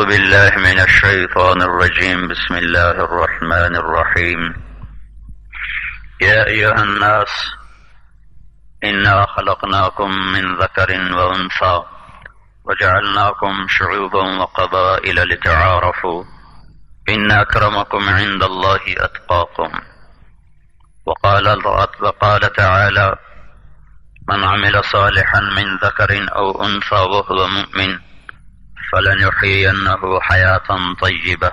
أعوذ بالله من الشيطان الرجيم. بسم الله الرحمن الرحيم. يا أيها الناس إنا خلقناكم من ذكر وأنثى وجعلناكم شعوبا وقبائل لتعارفوا إن أكرمكم عند الله أتقاكم. وقال تعالى: من عمل صالحا من ذكر أو أنثى وهو مؤمن فلنحيينه حياة طيبة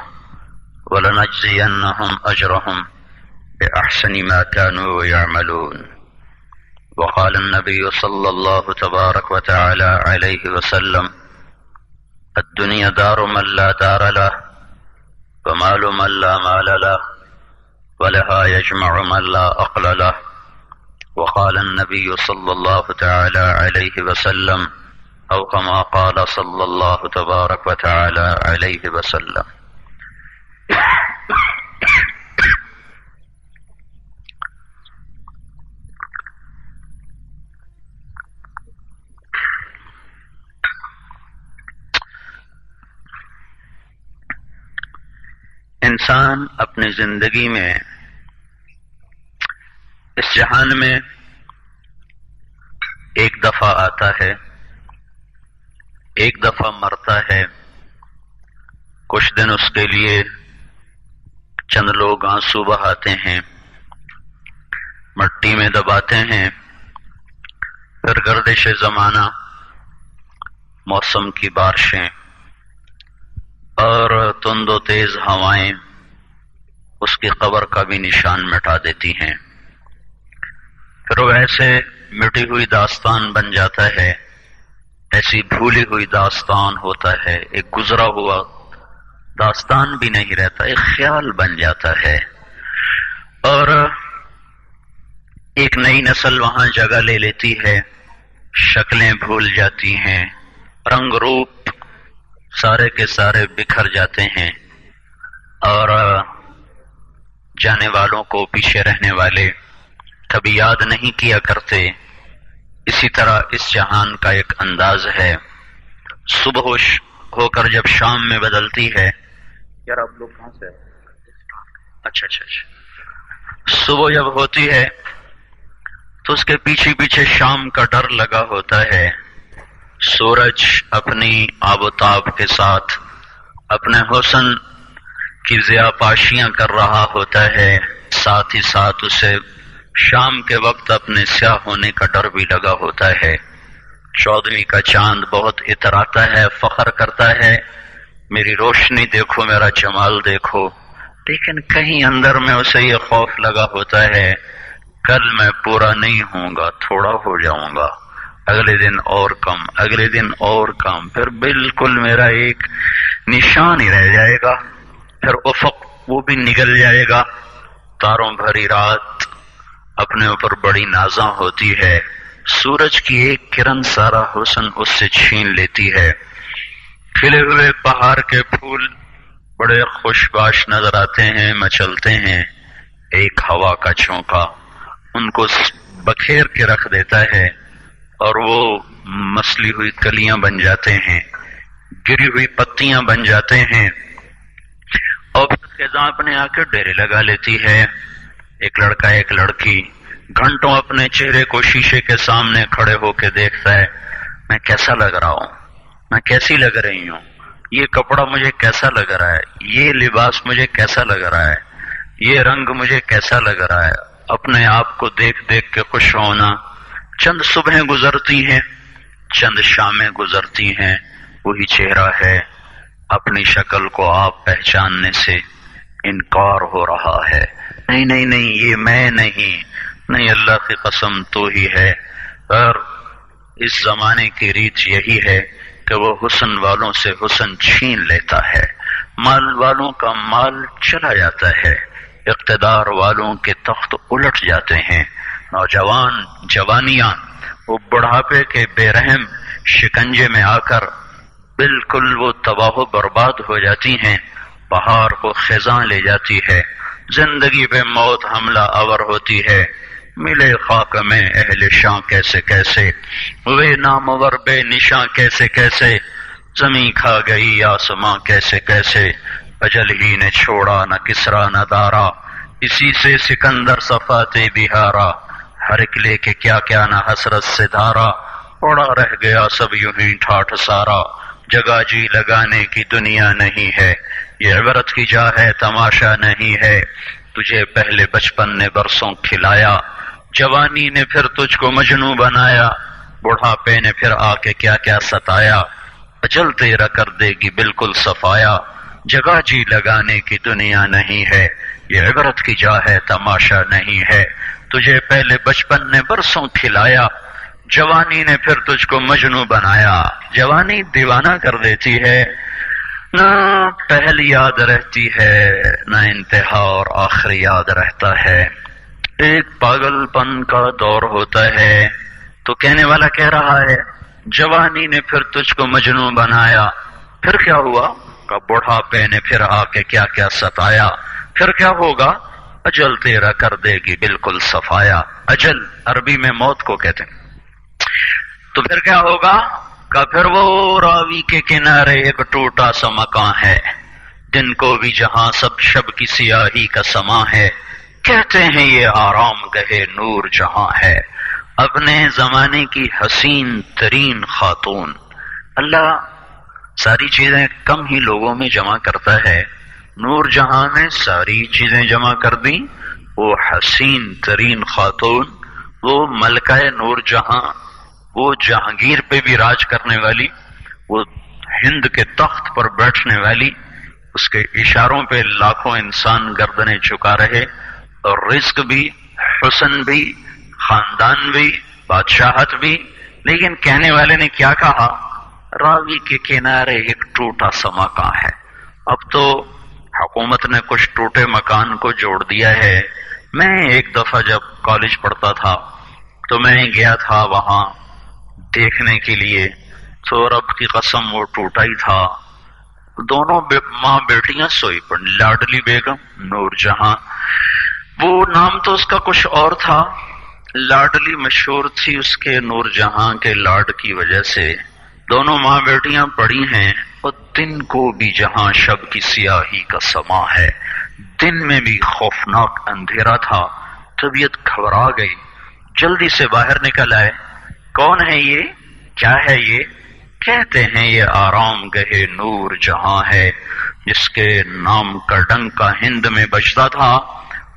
ولنجزينهم أجرهم بأحسن ما كانوا يعملون. وقال النبي صلى الله تبارك وتعالى عليه وسلم: الدنيا دار من لا دار له ومال من لا مال له ولها يجمع من لا عقل له. وقال النبي صلى الله تعالى عليه وسلم أو كما قال صلى الله تبارك وتعالى عليه وسلم. انسان اپنی زندگی میں اس جہان میں ایک دفعہ آتا ہے، ایک دفعہ مرتا ہے. کچھ دن اس کے لیے چند لوگ آنسو بہاتے ہیں، مٹی میں دباتے ہیں، پھر گردش زمانہ، موسم کی بارشیں اور تند و تیز ہوائیں اس کی قبر کا بھی نشان مٹا دیتی ہیں. پھر وہ ایسے مٹی ہوئی داستان بن جاتا ہے، ایسی بھولی ہوئی داستان ہوتا ہے، ایک گزرا ہوا داستان بھی نہیں رہتا، ایک خیال بن جاتا ہے. اور ایک نئی نسل وہاں جگہ لے لیتی ہے، شکلیں بھول جاتی ہیں، رنگ روپ سارے کے سارے بکھر جاتے ہیں، اور جانے والوں کو پیچھے رہنے والے کبھی یاد نہیں کیا کرتے. اسی طرح اس جہان کا ایک انداز ہے. صبح ہو کر جب شام میں بدلتی ہے، یار آپ لوگ کہاں سے؟ اچھا. صبح جب ہوتی ہے تو اس کے پیچھے پیچھے شام کا ڈر لگا ہوتا ہے. سورج اپنی آب و تاب کے ساتھ اپنے حسن کی ضیاء پاشیاں کر رہا ہوتا ہے، ساتھ ہی ساتھ اسے شام کے وقت اپنے سیاہ ہونے کا ڈر بھی لگا ہوتا ہے. 14ویں کا چاند بہت اتراتا ہے، فخر کرتا ہے، میری روشنی دیکھو، میرا جمال دیکھو. لیکن کہیں اندر میں اسے یہ خوف لگا ہوتا ہے، کل میں پورا نہیں ہوں گا، تھوڑا ہو جاؤں گا، اگلے دن اور کم، اگلے دن اور کم، پھر بالکل میرا ایک نشان ہی رہ جائے گا، پھر افق وہ بھی نگل جائے گا. تاروں بھری رات اپنے اوپر بڑی نازاں ہوتی ہے، سورج کی ایک کرن سارا حسن اس سے چھین لیتی ہے. کھلے ہوئے پہاڑ کے پھول بڑے خوشباش نظر آتے ہیں، مچلتے ہیں. ایک ہوا کا جھونکا ان کو بکھیر کے رکھ دیتا ہے اور وہ مسلی ہوئی کلیاں بن جاتے ہیں، گری ہوئی پتیاں بن جاتے ہیں. اور خزاں اپنے آ کے ڈیرے لگا لیتی ہے. ایک لڑکا ایک لڑکی گھنٹوں اپنے چہرے کو شیشے کے سامنے کھڑے ہو کے دیکھتا ہے، میں کیسا لگ رہا ہوں، میں کیسی لگ رہی ہوں، یہ کپڑا مجھے کیسا لگ رہا ہے، یہ لباس مجھے کیسا لگ رہا ہے، یہ رنگ مجھے کیسا لگ رہا ہے. اپنے آپ کو دیکھ دیکھ کے خوش ہونا. چند صبحیں گزرتی ہیں، چند شامیں گزرتی ہیں، وہی چہرہ ہے. اپنی شکل کو آپ پہچاننے سے انکار ہو رہا ہے. نہیں، یہ میں نہیں، اللہ کی قسم تو ہی ہے. اور اس زمانے کی ریت یہی ہے کہ وہ حسن والوں سے حسن چھین لیتا ہے، مال والوں کا مال چلا جاتا ہے، اقتدار والوں کے تخت الٹ جاتے ہیں. نوجوان جوانیاں وہ بڑھاپے کے بے رحم شکنجے میں آ کر بالکل وہ تباہ و برباد ہو جاتی ہیں. بہار کو خزاں لے جاتی ہے، زندگی پہ موت حملہ آور ہوتی ہے. ملے خاک میں اہل شاں کیسے کیسے، وہ نامور بے نشاں کیسے کیسے. زمیں کھا گئی آسماں کیسے کیسے، اجل ہی نے چھوڑا نہ کسرا نہ دارا، اسی سے سکندر صفاتے بہارا، ہر ایک لے کے کیا کیا نہ حسرت سے دھارا، اڑا رہ گیا سب یوں ہی ٹھاٹھ سارا، جگہ جی لگانے کی دنیا نہیں ہے، یہ عبرت کی جا ہے تماشا نہیں ہے، تجھے پہلے بچپن نے برسوں کھلایا، جوانی نے پھر تجھ کو مجنوں بنایا، بڑھاپے نے پھر آ کے کیا کیا ستایا، اجل تیرا کر دے گی بالکل صفایا، جگہ جی لگانے کی دنیا نہیں ہے، یہ عبرت کی جا ہے تماشا نہیں ہے، تجھے پہلے بچپن نے برسوں کھلایا، جوانی نے پھر تجھ کو مجنوں بنایا، جوانی دیوانہ کر دیتی ہے، نہ پہل یاد رہتی ہے نہ انتہا اور آخر یاد رہتا ہے، ایک پاگل پن کا دور ہوتا ہے، تو کہنے والا کہہ رہا ہے جوانی نے پھر تجھ کو مجنوں بنایا، پھر کیا ہوا کہ بڑھاپے نے پھر آ کے کیا کیا ستایا، پھر کیا ہوگا اجل تیرا کر دے گی بالکل صفایا، اجل عربی میں موت کو کہتے ہیں، تو پھر کیا ہوگا کہ پھر وہ راوی کے کنارے ایک ٹوٹا سا مکان ہے، دن کو بھی جہاں سب شب کی سیاہی کا سما ہے، کہتے ہیں یہ آرام گہے نور جہاں ہے، اپنے زمانے کی حسین ترین خاتون، اللہ ساری چیزیں کم ہی لوگوں میں جمع کرتا ہے، نور جہاں میں ساری چیزیں جمع کر دیں، وہ حسین ترین خاتون، وہ ملکہ نور جہاں، وہ جہانگیر پہ بھی راج کرنے والی، وہ ہند کے تخت پر بیٹھنے والی، اس کے اشاروں پہ لاکھوں انسان گردنیں جھکا رہے، اور رزق بھی، حسن بھی، خاندان بھی، بادشاہت بھی، لیکن کہنے والے نے کیا کہا، راوی کے کنارے ایک ٹوٹا سا مکان ہے۔ اب تو حکومت نے کچھ ٹوٹے مکان کو جوڑ دیا ہے۔ میں ایک دفعہ جب کالج پڑھتا تھا تو میں گیا تھا وہاں دیکھنے کے لیے، تو رب کی قسم وہ ٹوٹا ہی تھا، دونوں ماں بیٹیاں سوئی پڑی، لاڈلی بیگم، نور جہاں، وہ نام تو اس کا کچھ اور تھا، لاڈلی مشہور تھی اس کے نور جہاں کے لاڈ کی وجہ سے، دونوں ماں بیٹیاں پڑی ہیں، اور دن کو بھی جہاں شب کی سیاہی کا سما ہے، دن میں بھی خوفناک اندھیرا تھا، طبیعت گھبرا گئی، جلدی سے باہر نکل آئے، کون ہے یہ، کیا ہے یہ؟ کہتے ہیں یہ آرام گہے نور جہاں ہے، جس کے نام کا ڈنکا ہند میں بجتا تھا،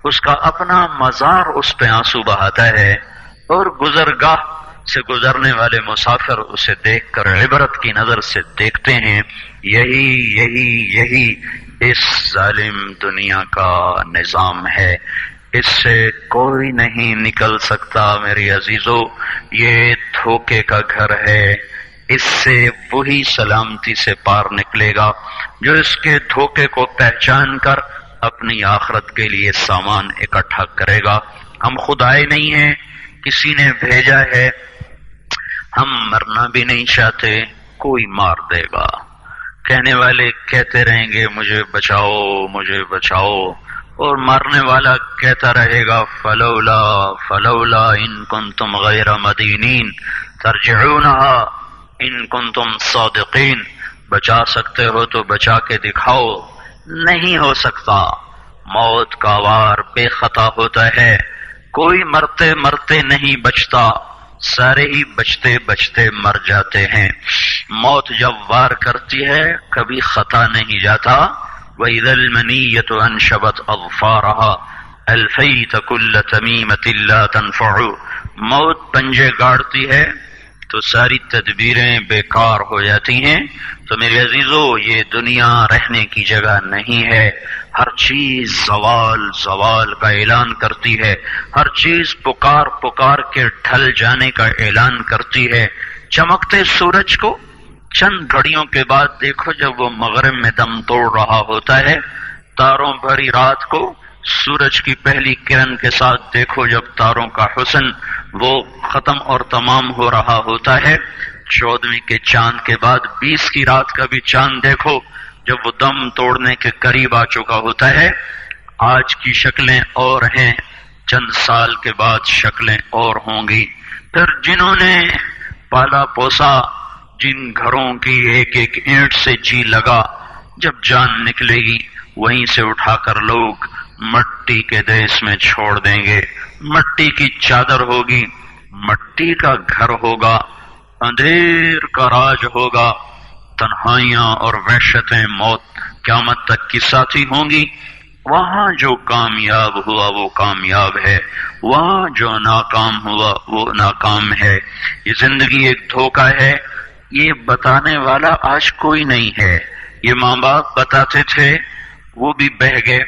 اس کا اپنا مزار اس پہ آنسو بہاتا ہے، اور گزرگاہ سے گزرنے والے مسافر اسے دیکھ کر عبرت کی نظر سے دیکھتے ہیں، یہی اس ظالم دنیا کا نظام ہے، اس سے کوئی نہیں نکل سکتا میری عزیزو، یہ دھوکے کا گھر ہے، اس سے وہی سلامتی سے پار نکلے گا جو اس کے دھوکے کو پہچان کر اپنی آخرت کے لیے سامان اکٹھا کرے گا۔ ہم خود آئے نہیں ہیں، کسی نے بھیجا ہے، ہم مرنا بھی نہیں چاہتے، کوئی مار دے گا، کہنے والے کہتے رہیں گے مجھے بچاؤ مجھے بچاؤ، اور مارنے والا کہتا رہے گا فلولا ان کنتم غیر مدینین ترجعونہا ان کنتم صادقین، بچا سکتے ہو تو بچا کے دکھاؤ، نہیں ہو سکتا، موت کا وار بے خطا ہوتا ہے، کوئی مرتے مرتے نہیں بچتا، سارے ہی بچتے بچتے مر جاتے ہیں، موت جب وار کرتی ہے کبھی خطا نہیں جاتا، وَإِذَا الْمَنِيَّةُ أَنْشَبَتْ أَظْفَارَهَا أَلْفَيْتَ كُلَّ تَمِيمَةٍ لَا تَنْفَعُ، موت پنجے گاڑتی ہے تو ساری تدبیریں بیکار ہو جاتی ہیں۔ تو میرے عزیزو، یہ دنیا رہنے کی جگہ نہیں ہے، ہر چیز زوال کا اعلان کرتی ہے، ہر چیز پکار کے ڈھل جانے کا اعلان کرتی ہے۔ چمکتے سورج کو چند گھڑیوں کے بعد دیکھو جب وہ مغرب میں دم توڑ رہا ہوتا ہے، تاروں بھری رات کو سورج کی پہلی کرن کے ساتھ دیکھو جب تاروں کا حسن وہ ختم اور تمام ہو رہا ہوتا ہے، 14ویں کے چاند کے بعد 20 کی رات کا بھی چاند دیکھو جب وہ دم توڑنے کے قریب آ چکا ہوتا ہے۔ آج کی شکلیں اور ہیں، چند سال کے بعد شکلیں اور ہوں گی، پھر جنہوں نے پالا پوسا جن گھروں کی ایک ایک اینٹ سے جی لگا، جب جان نکلے گی وہیں سے اٹھا کر لوگ مٹی کے دیس میں چھوڑ دیں گے. مٹی کی چادر ہوگی، مٹی کا گھر ہوگا، اندھیر کا راج ہوگا، تنہائیاں اور وحشتیں موت قیامت تک کی ساتھی ہوں گی. وہاں جو کامیاب ہوا وہ کامیاب ہے، وہاں جو ناکام ہوا وہ ناکام ہے. یہ زندگی ایک دھوکہ ہے، یہ بتانے والا آج کوئی نہیں ہے. یہ ماں باپ بتاتے تھے، وہ بھی بہہ گئے.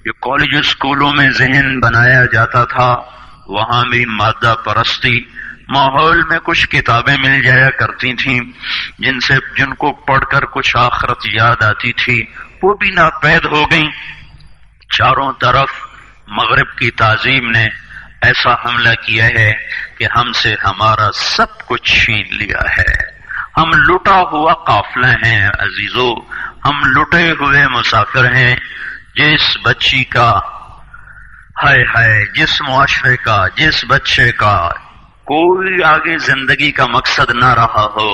یہ کالج اسکولوں میں ذہن بنایا جاتا تھا، وہاں بھی مادہ پرستی. ماحول میں کچھ کتابیں مل جایا کرتی تھیں جن کو پڑھ کر کچھ آخرت یاد آتی تھی، وہ بھی ناپید ہو گئیں. چاروں طرف مغرب کی تعظیم نے ایسا حملہ کیا ہے کہ ہم سے ہمارا سب کچھ چھین لیا ہے. ہم لٹا ہوا قافلہ ہیں عزیزو، ہم لٹے ہوئے مسافر ہیں. جس بچی کا ہائے ہائے، جس معاشرے کا، جس بچے کا کوئی آگے زندگی کا مقصد نہ رہا ہو،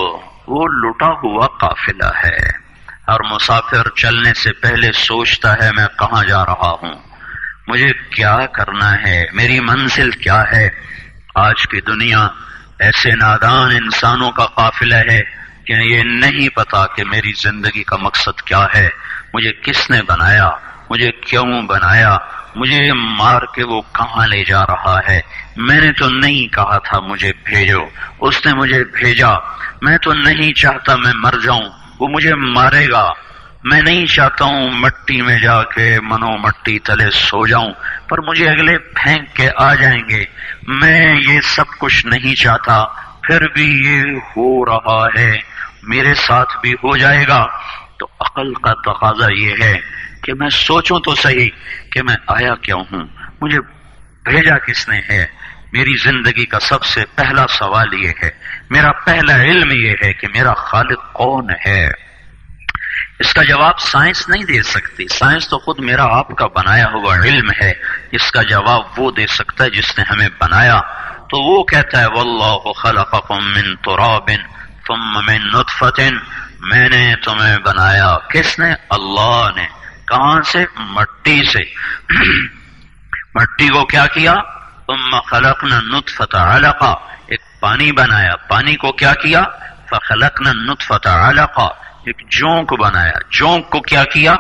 وہ لٹا ہوا قافلہ ہے. ہر مسافر چلنے سے پہلے سوچتا ہے میں کہاں جا رہا ہوں، مجھے کیا کرنا ہے، میری منزل کیا ہے. آج کی دنیا ایسے نادان انسانوں کا قافلہ ہے کہ یہ نہیں پتا کہ میری زندگی کا مقصد کیا ہے، مجھے کس نے بنایا، مجھے کیوں بنایا، مجھے مار کے وہ کہاں لے جا رہا ہے. میں نے تو نہیں کہا تھا مجھے بھیجو، اس نے مجھے بھیجا. میں تو نہیں چاہتا میں مر جاؤں، وہ مجھے مارے گا. میں نہیں چاہتا ہوں مٹی میں جا کے منو مٹی تلے سو جاؤں، پر مجھے اگلے پھینک کے آ جائیں گے. میں یہ سب کچھ نہیں چاہتا، پھر بھی یہ ہو رہا ہے، میرے ساتھ بھی ہو جائے گا. تو عقل کا تقاضا یہ ہے کہ میں سوچوں تو صحیح کہ میں آیا کیوں ہوں، مجھے بھیجا کس نے ہے. میری زندگی کا سب سے پہلا سوال یہ ہے، میرا پہلا علم یہ ہے کہ میرا خالق کون ہے. اس کا جواب سائنس نہیں دے سکتی، سائنس تو خود میرا آپ کا بنایا ہوا علم ہے. اس کا جواب وہ دے سکتا ہے جس نے ہمیں بنایا. تو وہ کہتا ہے واللہ خلقکم من تراب ثم من نطفۃ، میں نے تمہیں بنایا. کس نے؟ اللہ نے. کہاں سے؟ مٹی سے. مٹی کو کیا کیا؟ ثم خلقنا النطفۃ علقہ، ایک پانی بنایا. پانی کو کیا کیا؟ فخلقنا النطفۃ علقہ، ایک جونک بنایا. جونک کو کیا کیا؟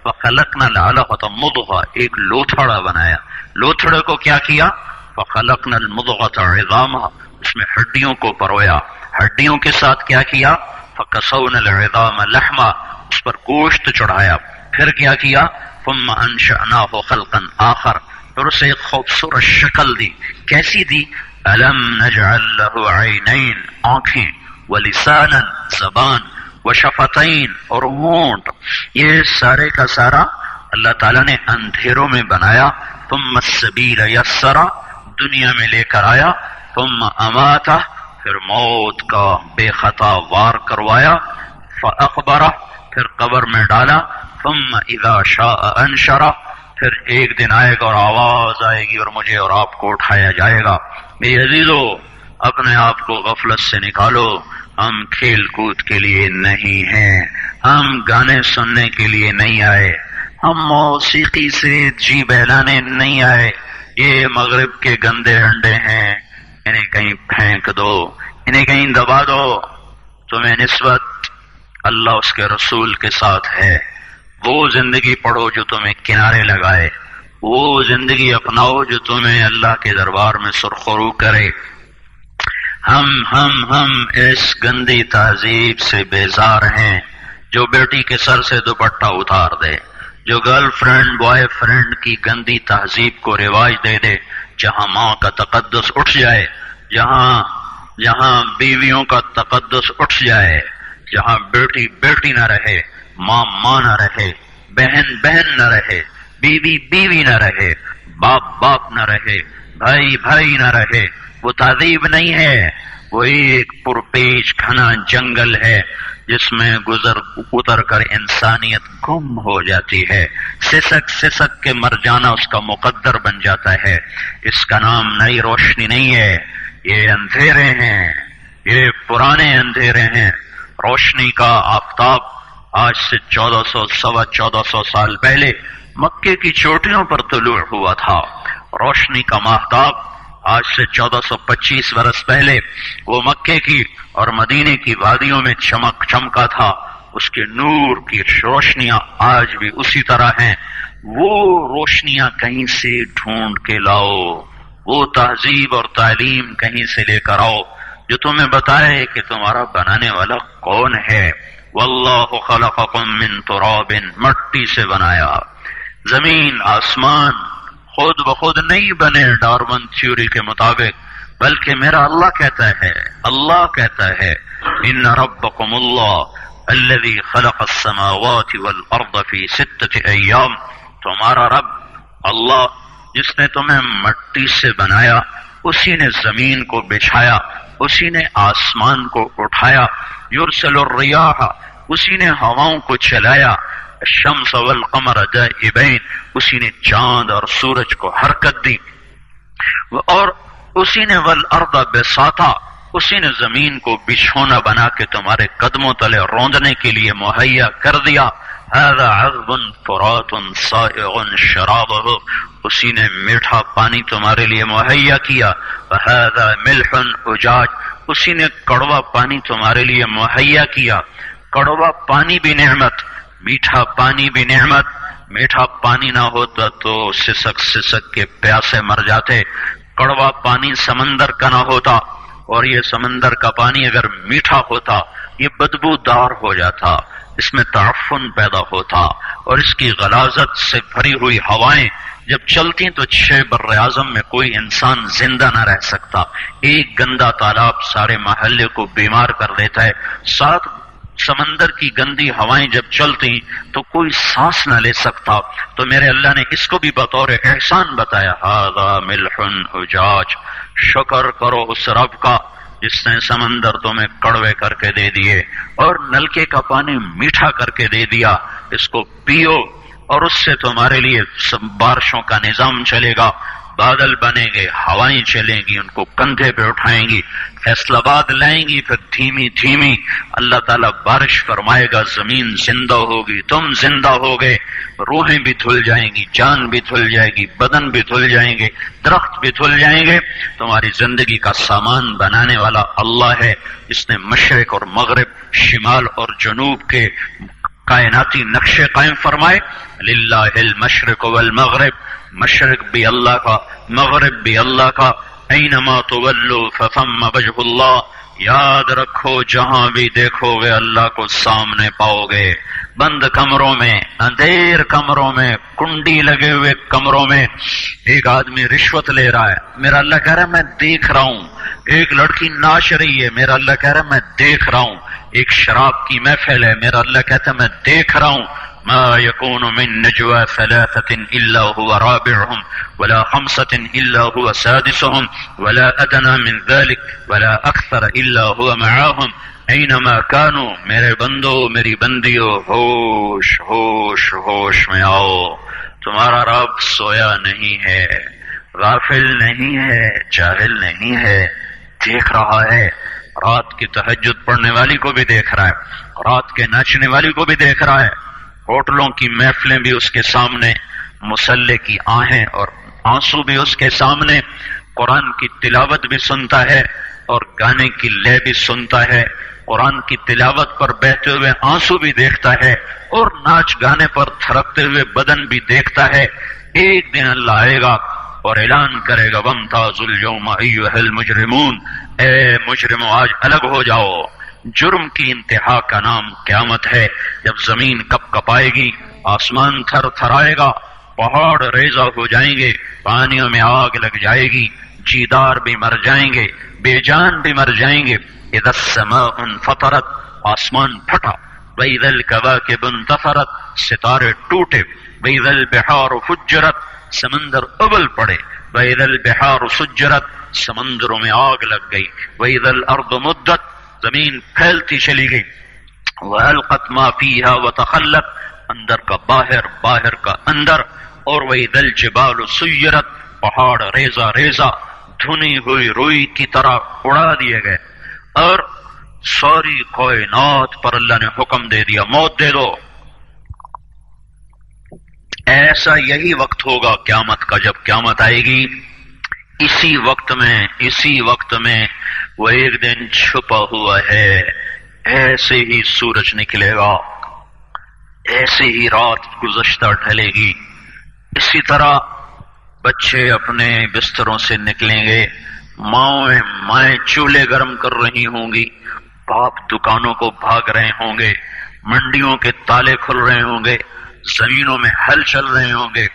فخلقنا العلقۃ مضغہ، ایک لوتھڑا بنایا. لوتھڑے کو کیا کیا؟ فخلقنا المضغۃ عظاما، اس میں ہڈیوں کو پرویا. ہڈیوں کے ساتھ کیا کیا؟ فکسونا العظام لحما، اس پر گوشت چڑھایا. پھر کیا کیا؟ ثم انشأناہ خلقا آخر، پھر اسے ایک خوبصورت شکل دی. کیسی دی؟ الم نجعل لہ عینین، آنکھیں، ولسانا، زبان، وشفتین، اور ہونٹ. یہ سارے کا سارا اللہ تعالیٰ نے اندھیروں میں بنایا. ثم السبیل یسرا، دنیا میں لے کر آیا. ثم اماتہ، پھر موت کا بے خطا وار کروایا. فاقبرہ، پھر قبر میں ڈالا. ثم اذا شاء انشرہ، پھر ایک دن آئے گا اور آواز آئے گی اور مجھے اور آپ کو اٹھایا جائے گا. میرے عزیزو، اپنے آپ کو غفلت سے نکالو. ہم کھیل کود کے لیے نہیں ہیں، ہم گانے سننے کے لیے نہیں آئے، ہم موسیقی سے جی بہلانے نہیں آئے. یہ مغرب کے گندے انڈے ہیں، انہیں کہیں پھینک دو، انہیں کہیں دبا دو. تمہیں نسبت اللہ اس کے رسول کے ساتھ ہے. وہ زندگی پڑھو جو تمہیں کنارے لگائے، وہ زندگی اپناؤ جو تمہیں اللہ کے دربار میں سرخرو کرے. ہم اس گندی تہذیب سے بیزار ہیں جو بیٹی کے سر سے دوپٹہ اتار دے، جو گرل فرینڈ بوائے فرینڈ کی گندی تہذیب کو رواج دے دے. جہاں ماں کا تقدس اٹھ جائے، جہاں بیویوں کا تقدس اٹھ جائے، جہاں بیٹی بیٹی نہ رہے، ماں ماں نہ رہے، بہن بہن نہ رہے، بیوی بیوی نہ رہے، باپ باپ نہ رہے، بھائی بھائی نہ رہے، وہ تہذیب نہیں ہے. وہ ایک پرپیچ گھنا جنگل ہے جس میں اتر کر انسانیت گم ہو جاتی ہے. سسک سسک کے مر جانا اس کا مقدر بن جاتا ہے. اس کا نام نئی روشنی نہیں ہے، یہ اندھیرے ہیں، یہ پرانے اندھیرے ہیں. روشنی کا آفتاب آج سے 1400 سال پہلے مکے کی چوٹیوں پر طلوع ہوا تھا. روشنی کا ماہتاب آج سے 1425 برس پہلے وہ مکے کی اور مدینے کی وادیوں میں چمکا تھا. اس کے نور کی روشنیاں آج بھی اسی طرح ہیں. وہ روشنیاں کہیں سے ڈھونڈ کے لاؤ، وہ تہذیب اور تعلیم کہیں سے لے کر آؤ جو تمہیں بتائے کہ تمہارا بنانے والا کون ہے. واللہ خلقکم من تراب، مٹی سے بنایا. زمین آسمان خود بخود نہیں بنے ڈارون تھیوری کے مطابق، بلکہ میرا اللہ کہتا ہے ان ربکم اللہ الذی خلق السماوات والارض فی 6 ایام. تمہارا رب اللہ جس نے تمہیں مٹی سے بنایا، اسی نے زمین کو بچھایا، اسی نے آسمان کو اٹھایا. یرسل الریاح، اسی نے ہواؤں کو چلایا. الشمس والقمر دائبین، اسی نے چاند اور سورج کو حرکت دی. اور اسی نے والارض بساطا، اسی نے زمین کو بچھونا بنا کے تمہارے قدموں تلے روندنے کے لیے مہیا کر دیا. هذا عذب فرات صائغ شرابه، اسی نے میٹھا پانی تمہارے لیے مہیا کیا. وهذا ملح اجاج، اسی نے کڑوا پانی تمہارے لیے مہیا کیا. کڑوا پانی بھی نعمت، میٹھا پانی بھی نعمت. میٹھا پانی نہ ہوتا تو سسک کے پیاسے مر جاتے. کڑوا پانی سمندر کا نہ ہوتا، اور یہ سمندر کا پانی اگر میٹھا ہوتا یہ بدبودار ہو جاتا، اس میں تعفن پیدا ہوتا، اور اس کی غلاظت سے بھری ہوئی ہوائیں جب چلتی تو 6 بر اعظم میں کوئی انسان زندہ نہ رہ سکتا. ایک گندا تالاب سارے محلے کو بیمار کر دیتا ہے. 7 سمندر کی گندی ہوائیں جب چلتی تو کوئی سانس نہ لے سکتا. تو میرے اللہ نے اس کو بھی بطور احسان بتایا. ھذا ملح اجاج، شکر کرو اس رب کا جس نے سمندر تمہیں کڑوے کر کے دے دیے اور نلکے کا پانی میٹھا کر کے دے دیا. اس کو پیو اور اس سے تمہارے لیے بارشوں کا نظام چلے گا. بادل بنیں گے، ہوائیں چلیں گی، ان کو کندھے پہ اٹھائیں گی، فیصلہ باد لائیں گی، پھر دھیمی دھیمی اللہ تعالیٰ بارش فرمائے گا. زمین زندہ ہوگی، تم زندہ ہوگے، روحیں بھی دھل جائیں گی، جان بھی دھل جائے گی، بدن بھی دھل جائیں گے، درخت بھی دھل جائیں گے. تمہاری زندگی کا سامان بنانے والا اللہ ہے جس نے مشرق اور مغرب، شمال اور جنوب کے کائناتی نقشے قائم فرمائے. للہ المشرق والمغرب، مشرق بھی اللہ کا، مغرب بھی اللہ کا. اینما تولوا فثم وجہ اللہ، یاد رکھو جہاں بھی دیکھو گے اللہ کو سامنے پاؤ گے. بند کمروں میں، اندھیر کمروں میں، کنڈی لگے ہوئے کمروں میں ایک آدمی رشوت لے رہا ہے، میرا اللہ کہہ رہا ہے میں دیکھ رہا ہوں. ایک لڑکی ناچ رہی ہے، میرا اللہ کہہ رہا ہے میں دیکھ رہا ہوں. ایک شراب کی محفل ہے، میرا اللہ کہتا ہے میں دیکھ رہا ہوں. ما يكون من نجوى 3 إلا هو رابعهم ولا 5 إلا هو سادسهم ولا أدنى من ذلك ولا أكثر إلا هو معهم أينما كانوا. میرے بندو، میری بندیو، ہوش ہوش ہوش میں آؤ. تمہارا رب سویا نہیں ہے، غافل نہیں ہے، جاہل نہیں ہے، دیکھ رہا ہے. رات کی تہجد پڑھنے والی کو بھی دیکھ رہا ہے، رات کے ناچنے والی کو بھی دیکھ رہا ہے. ہوٹلوں کی محفلیں بھی اس کے سامنے، مصلے کی آہیں اور آنسو بھی اس کے سامنے. قرآن کی تلاوت بھی سنتا ہے اور گانے کی لے بھی سنتا ہے. قرآن کی تلاوت پر بہتے ہوئے آنسو بھی دیکھتا ہے اور ناچ گانے پر تھرکتے ہوئے بدن بھی دیکھتا ہے. ایک دن اللہ آئے گا اور اعلان کرے گا وامتازوا اليوم ایھا المجرمون، اے مجرموں آج الگ ہو جاؤ. جرم کی انتہا کا نام قیامت ہے. جب زمین کپ کپائے گی، آسمان تھر تھرائے گا، پہاڑ ریزہ ہو جائیں گے، پانیوں میں آگ لگ جائے گی، جیدار بھی مر جائیں گے، بے جان بھی مر جائیں گے. اذا السماء انفطرت، آسمان پھٹا. واذا الكواكب انتثرت، ستارے ٹوٹے. واذا البحار فجرت، سمندر ابل پڑے. واذا البحار سجرت، سمندروں میں آگ لگ گئی. واذا الارض مدت، زمین پھیلتی چلی گئی. وَأَلْقَتْ مَا فِيهَا وَتَخَلَّتْ، اندر کا باہر، باہر کا اندر. اور وَإِذَا الْجِبَالُ سُيِّرَتْ، پہاڑ ریزہ ریزہ دھنی ہوئی روئی کی طرح اڑا دیے گئے. اور ساری کائنات پر اللہ نے حکم دے دیا موت دے دو. ایسا یہی وقت ہوگا قیامت کا، جب قیامت آئے گی اسی وقت میں وہ ایک دن چھپا ہوا ہے. ایسے ہی سورج نکلے گا، ایسے ہی رات گزشتہ ڈھلے گی، اسی طرح بچے اپنے بستروں سے نکلیں گے، مائیں چولہے گرم کر رہی ہوں گی، باپ دکانوں کو بھاگ رہے ہوں گے، منڈیوں کے تالے کھل رہے ہوں گے، زمینوں میں ہل چل رہے ہوں گے،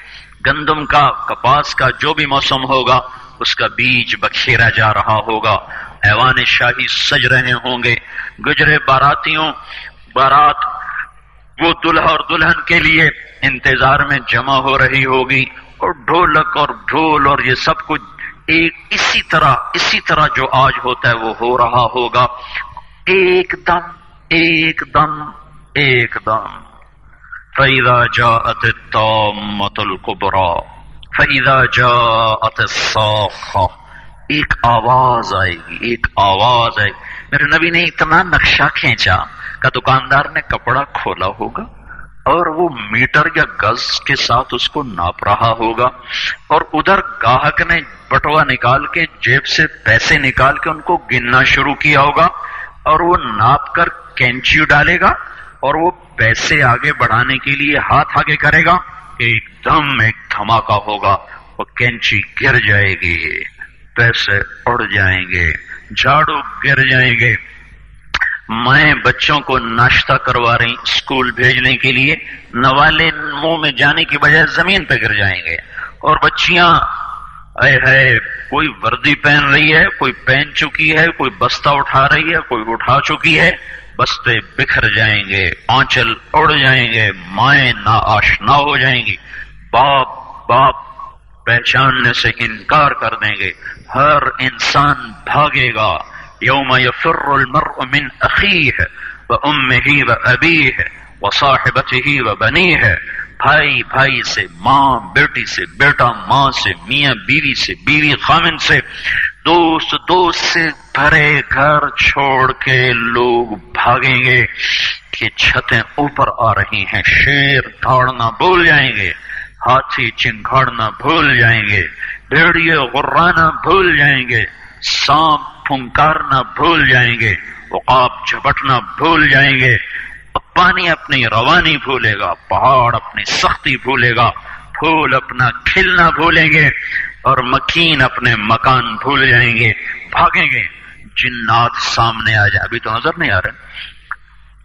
گندم کا کپاس کا جو بھی موسم ہوگا اس کا بیج بکھیرا جا رہا ہوگا، ایوان شاہی سج رہے ہوں گے، گجرے بارات وہ دلہا اور دلہن کے لیے انتظار میں جمع ہو رہی ہوگی، اور ڈھولک اور ڈھول اور یہ سب کچھ اسی طرح جو آج ہوتا ہے وہ ہو رہا ہوگا. ایک دم فَإِذَا جَاءَتِ الطَّامَّةُ الْكُبْرَى فَإِذَا جَاءَتِ الصَّاخَّةُ، ایک آواز آئے گی. میرے نبی نے اتنا نقشہ کھینچا کہ دکاندار نے کپڑا کھولا ہوگا اور وہ میٹر یا گز کے ساتھ اس کو ناپ رہا ہوگا، اور ادھر گاہک نے بٹوا نکال کے جیب سے پیسے نکال کے ان کو گننا شروع کیا ہوگا، اور وہ ناپ کر کینچی ڈالے گا اور وہ پیسے آگے بڑھانے کے لیے ہاتھ آگے کرے گا. ایک دھماکہ ہوگا، وہ کینچی گر جائے گی، پیسے اڑ جائیں گے، جھاڑو گر جائیں گے. میں بچوں کو ناشتہ کروا رہی اسکول بھیجنے کے لیے، نوالے منہ میں جانے کی بجائے زمین پہ گر جائیں گے، اور بچیاں کوئی وردی پہن رہی ہے، کوئی پہن چکی ہے، کوئی بستہ اٹھا رہی ہے، کوئی اٹھا چکی ہے، بستے بکھر جائیں گے، آنچل اڑ جائیں گے، مائیں ناآشنا ہو جائیں گی، باپ پہچاننے سے انکار کر دیں گے، ہر انسان بھاگے گا. یوم یفر المرء من اخیہ وامہ وابیہ وصاحبتہ وبنیہ، بھائی سے ماں، بیٹی سے بیٹا، ماں سے میاں، بیوی سے بیوی، خامن سے دوست سے بھرے گھر چھوڑ کے لوگ بھاگیں گے کہ چھتیں اوپر آ رہی ہیں. شیر دھاڑنا بھول جائیں گے، ہاتھی چنگھاڑنا بھول جائیں گے، بھیڑیے غرانا بھول جائیں گے، سانپ پھنکارنا بھول جائیں گے، عقاب جھپٹنا بھول جائیں گے، پانی اپنی روانی بھولے گا، پہاڑ اپنی سختی بھولے گا، پھول اپنا کھلنا بھولیں گے، اور مکین اپنے مکان بھول جائیں گے، بھاگیں گے. جنات سامنے آ جائیں، ابھی تو نظر نہیں آ رہے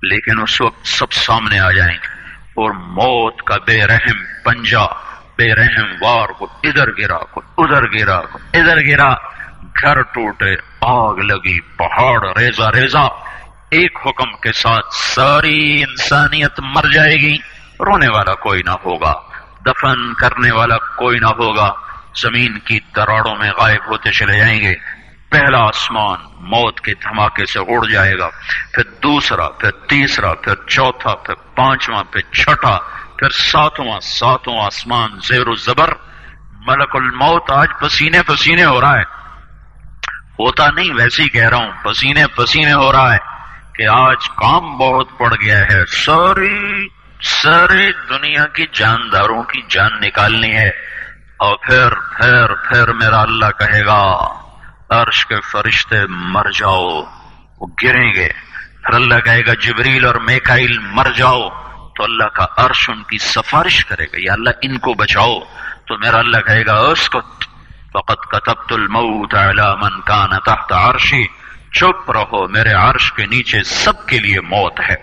لیکن اس وقت سب سامنے آ جائیں گے، اور موت کا بے رحم پنجہ، بے رحم وار کو ادھر گرا، کو ادھر گرا، کو ادھر گرا، گھر ٹوٹے، آگ لگی، پہاڑ ریزہ، ایک حکم کے ساتھ ساری انسانیت مر جائے گی. رونے والا کوئی نہ ہوگا، دفن کرنے والا کوئی نہ ہوگا، زمین کی دراڑوں میں غائب ہوتے چلے جائیں گے. پہلا آسمان موت کے دھماکے سے اڑ جائے گا، پھر دوسرا، پھر تیسرا، پھر چوتھا، پھر پانچواں، پھر چھٹا، پھر ساتواں آسمان زیر و زبر. ملک الموت آج پسینے پسینے ہو رہا ہے، ہوتا نہیں ویسے ہی کہہ رہا ہوں، پسینے پسینے ہو رہا ہے کہ آج کام بہت پڑ گیا ہے، ساری دنیا کی جانداروں کی جان نکالنی ہے. اور پھر میرا اللہ کہے گا عرش کے فرشتے مر جاؤ، وہ گریں گے. پھر اللہ کہے گا جبریل اور میکائیل مر جاؤ، تو اللہ کا عرش ان کی سفارش کرے گا، یا اللہ ان کو بچاؤ. تو میرا اللہ کہے گا اسکت فقد كتبت الموت على من كان تحت عرشی، چپ رہو، میرے عرش کے نیچے سب کے لیے موت ہے.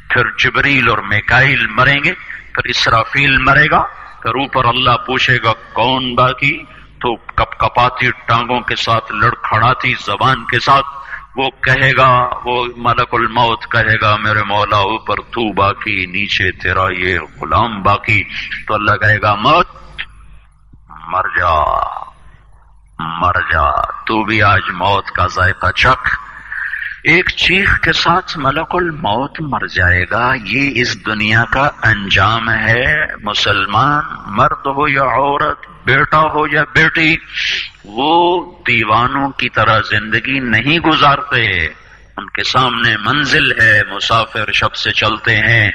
پھر جبریل اور میکائیل مریں گے، پھر اسرافیل مرے گا، پھر اوپر اللہ پوچھے گا کون باقی، تو کپ کپاتی ٹانگوں کے ساتھ، لڑکھڑاتی زبان کے ساتھ وہ کہے گا، وہ ملک الموت کہے گا میرے مولا اوپر تو باقی، نیچے تیرا یہ غلام باقی. تو اللہ کہے گا موت مر جا، تو بھی آج موت کا ذائقہ چکھ. ایک چیخ کے ساتھ ملک الموت مر جائے گا. یہ اس دنیا کا انجام ہے. مسلمان مرد ہو یا عورت، بیٹا ہو یا بیٹی، وہ دیوانوں کی طرح زندگی نہیں گزارتے. ان کے سامنے منزل ہے، مسافر شب سے چلتے ہیں،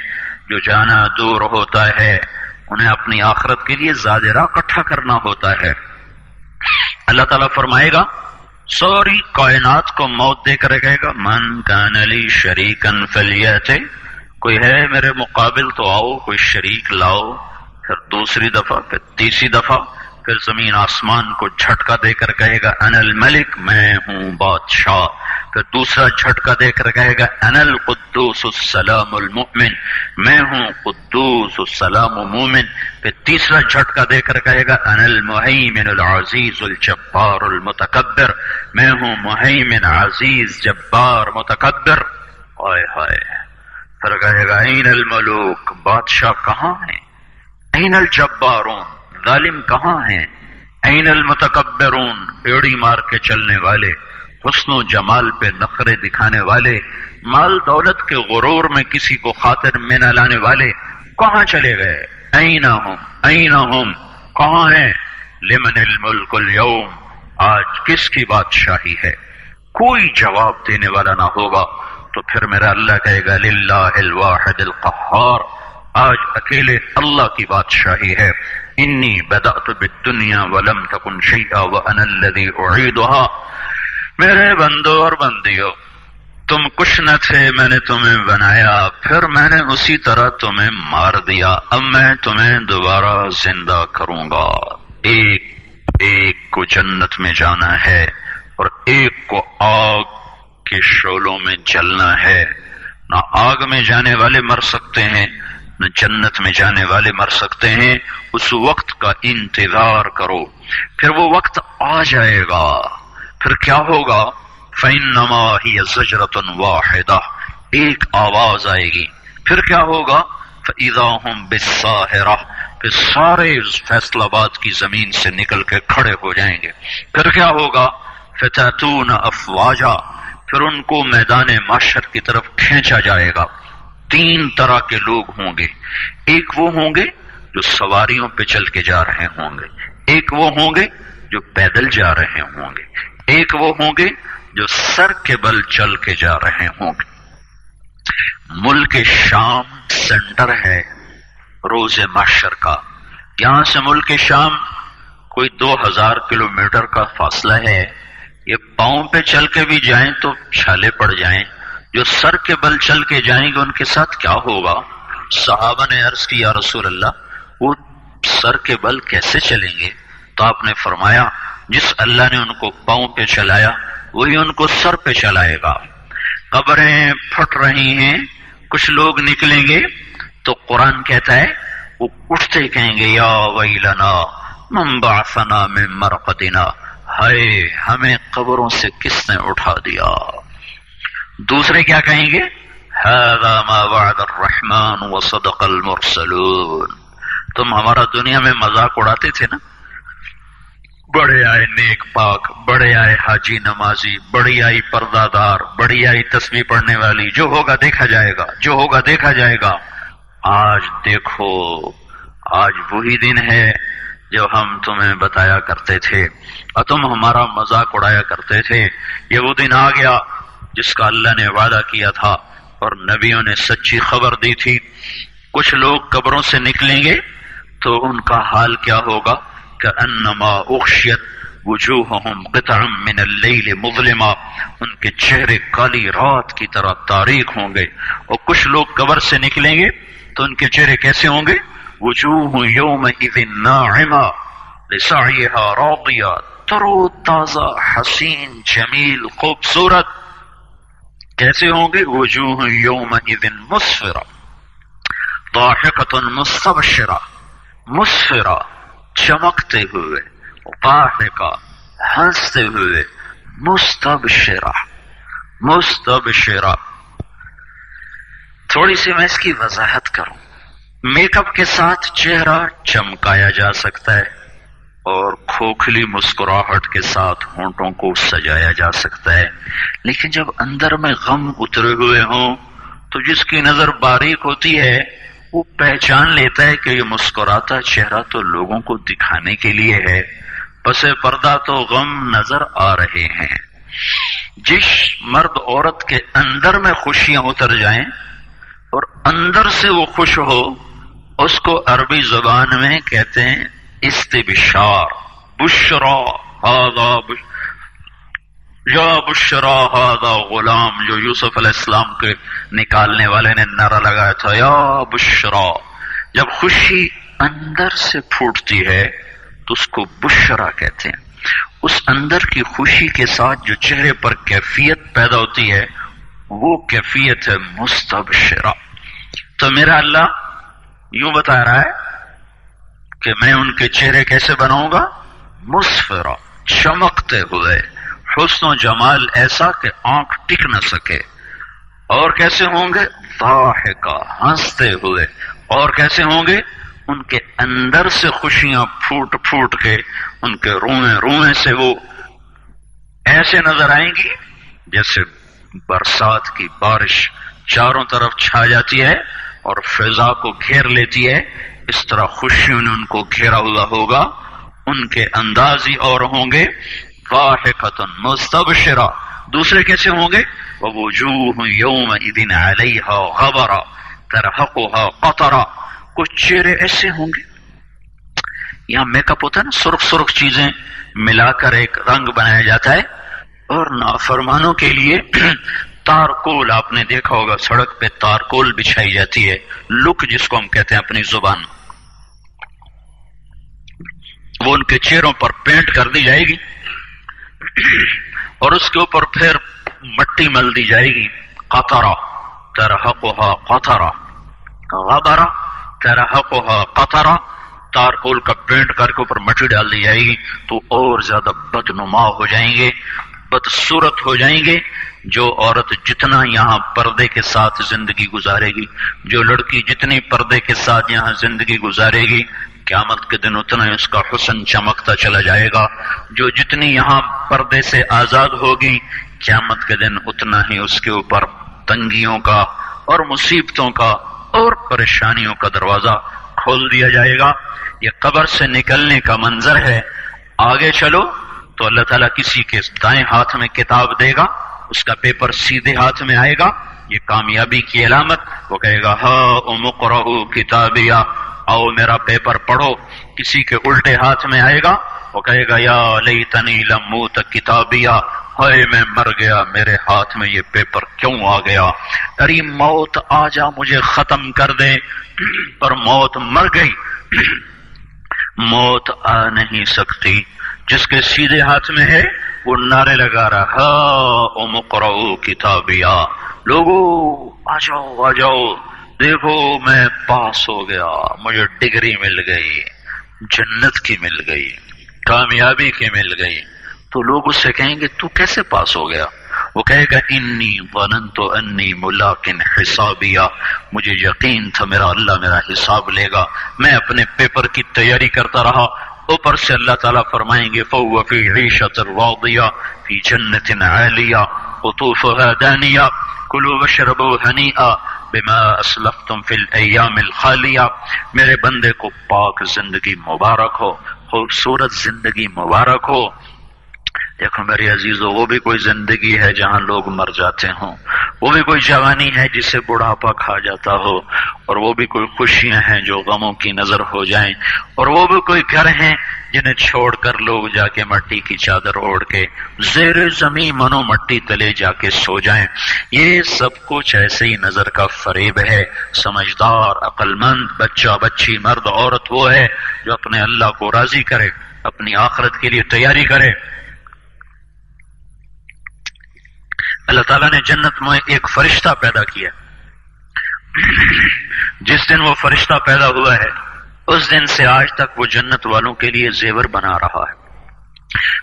جو جانا دور ہوتا ہے انہیں اپنی آخرت کے لیے زادرہ اکٹھا کرنا ہوتا ہے۔ اللہ تعالیٰ فرمائے گا ساری کائنات کو موت دے کر کہے گا من کان لی شریکن فلیأتی، کوئی ہے میرے مقابل تو آؤ، کوئی شریک لاؤ۔ پھر دوسری دفعہ، پھر تیسری دفعہ، پھر زمین آسمان کو جھٹکا دے کر کہے گا انا الملک، میں ہوں بادشاہ۔ پھر دوسرا جھٹکا دے کر کہے گا انا القدوس السلام المؤمن، میں ہوں قدوس السلام مومن۔ پھر تیسرا جھٹکا دے کر کہے گا انا المہیمن العزیز الجبار المتکبر، میں ہوں مہیمن عزیز جبار متکبر۔ ہائے ہائے، پھر کہے گا این الملوک، بادشاہ کہاں ہیں؟ این الجبارون، ظالم کہاں ہیں؟ این المتکبرون، بیڑی مار کے چلنے والے، حسن و جمال پہ نخرے دکھانے والے، مال دولت کے غرور میں کسی کو خاطر میں نہ لانے والے، کہاں چلے گئے؟ این ہم، کہاں ہیں؟ لمن الملک اليوم، آج کس کی بادشاہی ہے؟ کوئی جواب دینے والا نہ ہوگا۔ تو پھر میرا اللہ کہے گا للہ الواحد القہار، آج اکیلے اللہ کی بادشاہی ہے۔ انی بدأت بالدنیا ولم تکن شیئا وانا الذی اعیدها، میرے بندو اور بندیو تم کچھ نہ تھے، میں نے تمہیں بنایا، پھر میں نے اسی طرح تمہیں مار دیا، اب میں تمہیں دوبارہ زندہ کروں گا۔ ایک ایک کو جنت میں جانا ہے اور ایک کو آگ کے شعلوں میں جلنا ہے۔ نہ آگ میں جانے والے مر سکتے ہیں، نہ جنت میں جانے والے مر سکتے ہیں۔ اس وقت کا انتظار کرو، پھر وہ وقت آ جائے گا۔ پھر کیا ہوگا؟ فَإِنَّمَا هِيَ زَجْرَةٌ وَاحِدَةٌ، ایک آواز آئے گی۔ پھر کیا ہوگا؟ فَإِذَا هُمْ بِالسَّاهِرَةِ، پھر سارے فیصل آباد کی زمین سے نکل کے کھڑے ہو جائیں گے۔ پھر کیا ہوگا؟ فَتَأْتُونَ أَفْوَاجًا، پھر ان کو میدان محشر کی طرف کھینچا جائے گا۔ تین طرح کے لوگ ہوں گے، ایک وہ ہوں گے جو سواریوں پہ چل کے جا رہے ہوں گے، ایک وہ ہوں گے جو پیدل جا رہے ہوں گے، ایک وہ ہوں گے جو سر کے بل چل کے جا رہے ہوں گے۔ ملک شام سینٹر ہے روز محشر کا، یہاں سے ملک شام کوئی 2000 کلومیٹر کا فاصلہ ہے۔ یہ پاؤں پہ چل کے بھی جائیں تو چھالے پڑ جائیں، جو سر کے بل چل کے جائیں گے ان کے ساتھ کیا ہوگا؟ صحابہ نے عرض کی یا رسول اللہ وہ سر کے بل کیسے چلیں گے؟ تو آپ نے فرمایا جس اللہ نے ان کو پاؤں پہ چلایا وہی ان کو سر پہ چلائے گا۔ قبریں پھٹ رہی ہیں، کچھ لوگ نکلیں گے تو قرآن کہتا ہے وہ اٹھتے کہیں گے یا ویلنا من بعثنا من مرقدنا، ہائے ہمیں قبروں سے کس نے اٹھا دیا۔ دوسرے کیا کہیں گے؟ ھذا ما وعد الرحمن وصدق المرسلون، تم ہمارا دنیا میں مذاق اڑاتے تھے نا، بڑے آئے نیک پاک، بڑے آئے حاجی نمازی، بڑی آئی پردہ دار، بڑی آئی تسبیح پڑھنے والی، جو ہوگا دیکھا جائے گا، جو ہوگا دیکھا جائے گا۔ آج دیکھو، آج وہی دن ہے جو ہم تمہیں بتایا کرتے تھے اور تم ہمارا مذاق اڑایا کرتے تھے۔ یہ وہ دن آ گیا جس کا اللہ نے وعدہ کیا تھا اور نبیوں نے سچی خبر دی تھی۔ کچھ لوگ قبروں سے نکلیں گے تو ان کا حال کیا ہوگا؟ کأنما اغشیت وجوہہم قطعا من اللیل مظلما، ان کے چہرے کالی رات کی طرح تاریک ہوں گے۔ اور کچھ لوگ قبر سے نکلیں گے تو ان کے چہرے کیسے ہوں گے؟ وجوہ یومئذ ناعمہ لسعیہا راضیہ، ترو تازہ، حسین، جمیل، خوبصورت۔ کیسے ہوں گے؟ وجوہ یومئذ مسفرہ ضاحکۃ مستبشرہ، مسفرہ چمکتے ہوئے، ضاحکہ ہنستے ہوئے، مستبشرہ، مستبشرہ۔ تھوڑی سی میں اس کی وضاحت کروں۔ میک اپ کے ساتھ چہرہ چمکایا جا سکتا ہے اور کھوکھلی مسکراہٹ کے ساتھ ہونٹوں کو سجایا جا سکتا ہے، لیکن جب اندر میں غم اترے ہوئے ہوں تو جس کی نظر باریک ہوتی ہے وہ پہچان لیتا ہے کہ یہ مسکراتا چہرہ تو لوگوں کو دکھانے کے لیے ہے، پس پردہ تو غم نظر آ رہے ہیں۔ جس مرد عورت کے اندر میں خوشیاں اتر جائیں اور اندر سے وہ خوش ہو، اس کو عربی زبان میں کہتے ہیں استبشار. بشرا ھذا یا بشرا ھذا غلام، جو یوسف علیہ السلام کے نکالنے والے نے نعرہ لگایا تھا، یا بشرا. جب خوشی اندر سے پھوٹتی ہے تو اس کو بشرا کہتے ہیں. اس اندر کی خوشی کے ساتھ جو چہرے پر کیفیت پیدا ہوتی ہے وہ کیفیت ہے مستبشرہ. تو میرا اللہ یوں بتا رہا ہے کہ میں ان کے چہرے کیسے بناؤں گا؟ مسفرہ، چمکتے ہوئے، حسن و جمال ایسا کہ آنکھ ٹک نہ سکے. اور کیسے ہوں گے؟ ضاحکہ، ہنستے ہوئے. اور کیسے ہوں گے؟ ان کے اندر سے خوشیاں پھوٹ پھوٹ کے ان کے روئیں روئیں سے وہ ایسے نظر آئیں گی جیسے برسات کی بارش چاروں طرف چھا جاتی ہے اور فضا کو گھیر لیتی ہے. اس طرح خوشیوں نے ان کو گھیرا ہوا ہوگا. ان کے انداز ہی اور ہوں گے. ضاحکۃ مستبشرہ. دوسرے کیسے ہوں گے؟ ووجوہ یومئذ علیہا غبرہ ترہقھا قطرہ. کچھ چہرے ایسے ہوں گے، یہاں میک اپ ہوتا ہے نا، سرخ سرخ چیزیں ملا کر ایک رنگ بنایا جاتا ہے. اور نافرمانوں کے لیے تارکول، آپ نے دیکھا ہوگا سڑک پہ تارکول بچھائی جاتی ہے، لک جس کو ہم کہتے ہیں اپنی زبان، وہ ان کے چہروں پر پینٹ کر دی جائے گی اور اس کے اوپر پھر مٹی مل دی جائے گی. قطرہ ترہقھا قطرہ، غبرہ ترہقھا قطرہ. تارکول کا پینٹ کر کے اوپر مٹی ڈال دی جائے گی تو اور زیادہ بدنما ہو جائیں گے، بدصورت ہو جائیں گے. جو عورت جتنا یہاں پردے کے ساتھ زندگی گزارے گی، جو لڑکی جتنی پردے کے ساتھ یہاں زندگی گزارے گی، قیامت کے دن اتنا ہی اس کا حسن چمکتا چلا جائے گا. جو جتنی یہاں پردے سے آزاد ہوگی، قیامت کے دن اتنا ہی اس کے اوپر تنگیوں کا اور مصیبتوں کا اور پریشانیوں کا دروازہ کھول دیا جائے گا. یہ قبر سے نکلنے کا منظر ہے. آگے چلو تو اللہ تعالیٰ کسی کے دائیں ہاتھ میں کتاب دے گا، اس کا پیپر سیدھے ہاتھ میں آئے گا. یہ کامیابی کی علامت. وہ کہے گا ہاؤم اقرؤوا کتابیہ، آؤ میرا پیپر پڑھو. کسی کے الٹے ہاتھ میں آئے گا، وہ کہے گا یا لیتنی لم اوت کتابیہ، ہائے میں مر گیا، میرے ہاتھ میں یہ پیپر کیوں آ گیا. ارے موت آ جا مجھے ختم کر دے، پر موت مر گئی. موت آ نہیں سکتی. جس کے سیدھے ہاتھ میں ہے وہ نعرے لگا رہا ہاؤم اقرؤوا کتابیہ، لوگو آ جاؤ آ جاؤ، دیکھو میں پاس ہو گیا، مجھے ڈگری مل گئی، جنت کی مل گئی، کامیابی کی مل گئی. تو لوگ اس سے کہیں گے تو کیسے پاس ہو گیا؟ وہ کہے گا انی ظننت انی ملاق حسابیہ، مجھے یقین تھا میرا اللہ میرا حساب لے گا. میں اپنے پیپر کی تیاری کرتا رہا. اوپر سے اللہ تعالیٰ فرمائیں گے فَهُوَ فِي عِيشَةٍ رَاضِيَةٍ فِي جَنَّةٍ عَالِيَةٍ قُطُوفُهَا دَانِيَةٌ كُلُوا وَاشْرَبُوا هَنِيئًا بِمَا أَسْلَفْتُمْ فِي الْأَيَّامِ الْخَالِيَةِ. میرے بندے کو پاک زندگی مبارک ہو، خوبصورت زندگی مبارک ہو. دیکھو میرے عزیزو، وہ بھی کوئی زندگی ہے جہاں لوگ مر جاتے ہوں، وہ بھی کوئی جوانی ہے جسے بڑھاپا کھا جاتا ہو، اور وہ بھی کوئی خوشیاں ہیں جو غموں کی نظر ہو جائیں، اور وہ بھی کوئی گھر ہیں جنہیں چھوڑ کر لوگ جا کے مٹی کی چادر اوڑھ کے زیر زمین منو مٹی تلے جا کے سو جائیں. یہ سب کچھ ایسے ہی نظر کا فریب ہے. سمجھدار عقل مند بچہ بچی مرد عورت وہ ہے جو اپنے اللہ کو راضی کرے، اپنی آخرت کے لیے تیاری کرے. اللہ تعالیٰ نے جنت میں ایک فرشتہ پیدا کیا. جس دن وہ فرشتہ پیدا ہوا ہے اس دن سے آج تک وہ جنت والوں کے لیے زیور بنا رہا ہے.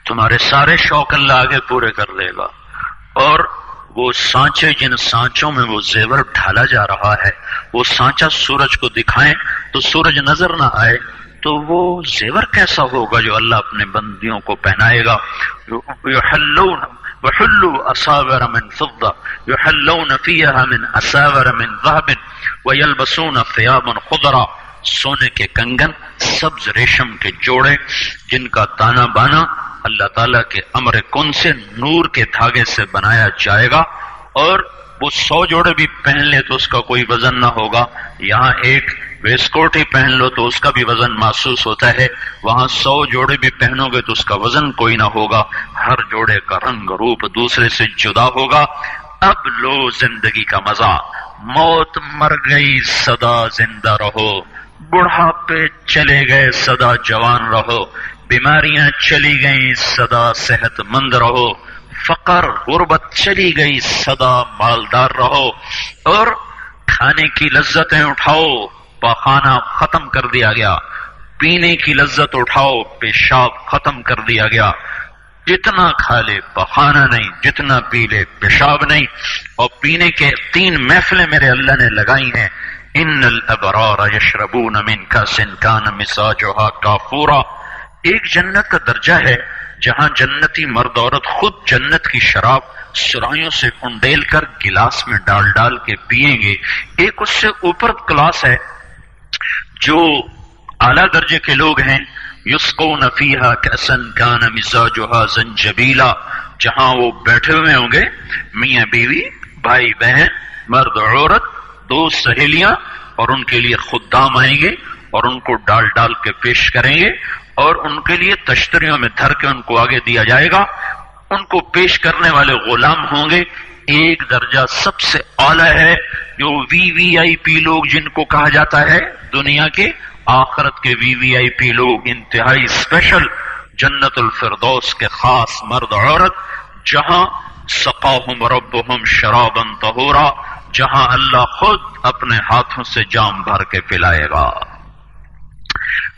تمہارے سارے شوق اللہ آگے پورے کر لے گا. اور وہ سانچے جن سانچوں میں وہ زیور ڈھالا جا رہا ہے، وہ سانچا سورج کو دکھائیں تو سورج نظر نہ آئے تو وہ زیور کیسا ہوگا جو اللہ اپنے بندیوں کو پہنائے گا. وحلوا أساور من فضة يحلون فيها من أساور من ذهب ويلبسون ثيابا خضرا. سونے کے کنگن، سبز ریشم کے جوڑے جن کا تانا بانا اللہ تعالیٰ کے امر کن سے نور کے دھاگے سے بنایا جائے گا، اور وہ 100 جوڑے بھی پہن لے تو اس کا کوئی وزن نہ ہوگا. یہاں ایک ویسٹ کوٹ ہی پہن لو تو اس کا بھی وزن محسوس ہوتا ہے، وہاں 100 جوڑے بھی پہنو گے تو اس کا وزن کوئی نہ ہوگا. ہر جوڑے کا رنگ روپ دوسرے سے جدا ہوگا. اب لو زندگی کا مزہ. موت مر گئی سدا زندہ رہو، بڑھاپے چلے گئے سدا جوان رہو، بیماریاں چلی گئیں سدا صحت مند رہو، فقر غربت چلی گئی سدا مالدار رہو، اور کھانے کی لذتیں اٹھاؤ، پاخانہ ختم کر دیا گیا، پینے کی لذت اٹھاؤ، پیشاب ختم کر دیا گیا. جتنا کھا لے پخانہ نہیں، جتنا پی لے پیشاب نہیں. اور پینے کے 3 محفلیں میرے اللہ نے لگائی ہیں. ان الابرار یشربون من کاس کان مزاجها کافورا. ایک جنت کا درجہ ہے جہاں جنتی مرد عورت خود جنت کی شراب سرائیوں سے انڈیل کر گلاس میں ڈال ڈال کے پیئیں گے. ایک اس سے اوپر کلاس ہے جو اعلیٰ درجے کے لوگ ہیں. یسقون فیہا کأسا کان مزاجها زنجبیلا. جہاں وہ بیٹھے ہوئے ہوں گے میاں بیوی، بھائی بہن، مرد عورت، 2 سہیلیاں، اور ان کے لیے خدام آئیں گے اور ان کو ڈال ڈال کے پیش کریں گے، اور ان کے لیے تشتریوں میں دھر کے ان کو آگے دیا جائے گا. ان کو پیش کرنے والے غلام ہوں گے. ایک درجہ سب سے اعلیٰ ہے جو VVIP لوگ جن کو کہا جاتا ہے دنیا کے، آخرت کے VVIP لوگ، انتہائی اسپیشل، جنت الفردوس کے خاص مرد عورت، جہاں سقاہم ربہم شرابا طہورا، جہاں اللہ خود اپنے ہاتھوں سے جام بھر کے پلائے گا.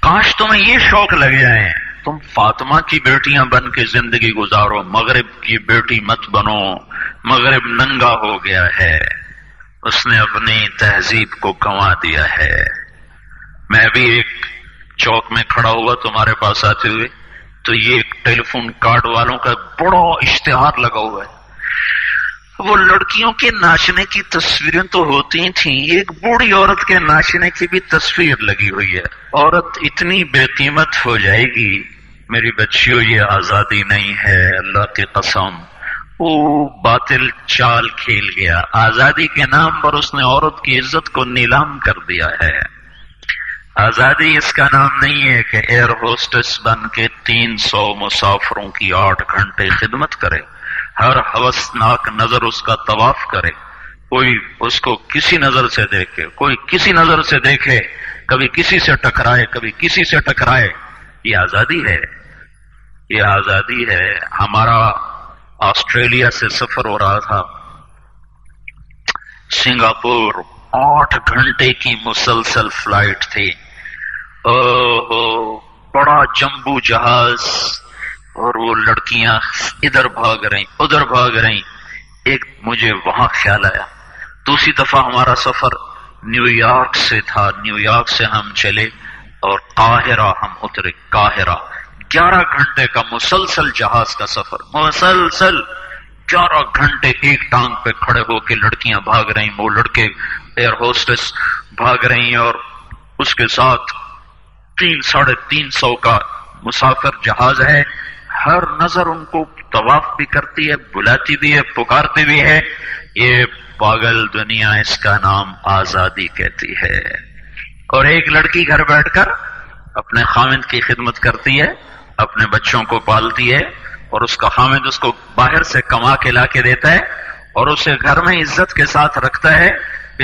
کاش تمہیں یہ شوق لگ جائے تم فاطمہ کی بیٹیاں بن کے زندگی گزارو، مغرب کی بیٹی مت بنو. مغرب ننگا ہو گیا ہے، اس نے اپنی تہذیب کو گنوا دیا ہے. میں بھی ایک چوک میں کھڑا ہوا تمہارے پاس آتے ہوئے تو یہ ٹیلی فون کارڈ والوں کا بڑا اشتہار لگا ہوا ہے. وہ لڑکیوں کے ناچنے کی تصویریں تو ہوتی تھیں، ایک بوڑھی عورت کے ناچنے کی بھی تصویر لگی ہوئی ہے. عورت اتنی بے قیمت ہو جائے گی. میری بچیوں، یہ آزادی نہیں ہے، اللہ کی قسم. وہ باطل چال کھیل گیا. آزادی کے نام پر اس نے عورت کی عزت کو نیلام کر دیا ہے. آزادی اس کا نام نہیں ہے کہ ایئر ہوسٹس بن کے 300 مسافروں کی 8 گھنٹے خدمت کرے، ہر ہوسناک نظر اس کا طواف کرے، کوئی اس کو کسی نظر سے دیکھے، کوئی کسی نظر سے دیکھے، کبھی کسی سے ٹکرائے، کبھی کسی سے ٹکرائے. یہ آزادی ہے، یہ آزادی ہے. ہمارا آسٹریلیا سے سفر ہو رہا تھا، سنگاپور 8 گھنٹے کی مسلسل فلائٹ تھی. بڑا جمبو جہاز، اور وہ لڑکیاں ادھر بھاگ رہیں ادھر بھاگ رہیں. ایک مجھے وہاں خیال آیا. دوسری دفعہ ہمارا سفر نیو یارک سے تھا. نیو یارک سے ہم چلے اور قاہرہ ہم اترے. قاہرہ 11 گھنٹے کا مسلسل جہاز کا سفر، مسلسل 11 گھنٹے ایک ٹانگ پہ کھڑے ہو کے لڑکیاں بھاگ رہیں، وہ لڑکے ایئر ہوسٹس بھاگ رہی ہیں، اور اس کے ساتھ 300-350 کا مسافر جہاز ہے. ہر نظر ان کو طواف بھی کرتی ہے، بلاتی بھی ہے، پکارتی بھی ہے. یہ پاگل دنیا، اس کا نام آزادی کہتی ہے. اور ایک لڑکی گھر بیٹھ کر اپنے خامد کی خدمت کرتی ہے، اپنے بچوں کو پالتی ہے، اور اس کا خامد اس کو باہر سے کما کے لا کے دیتا ہے اور اسے گھر میں عزت کے ساتھ رکھتا ہے.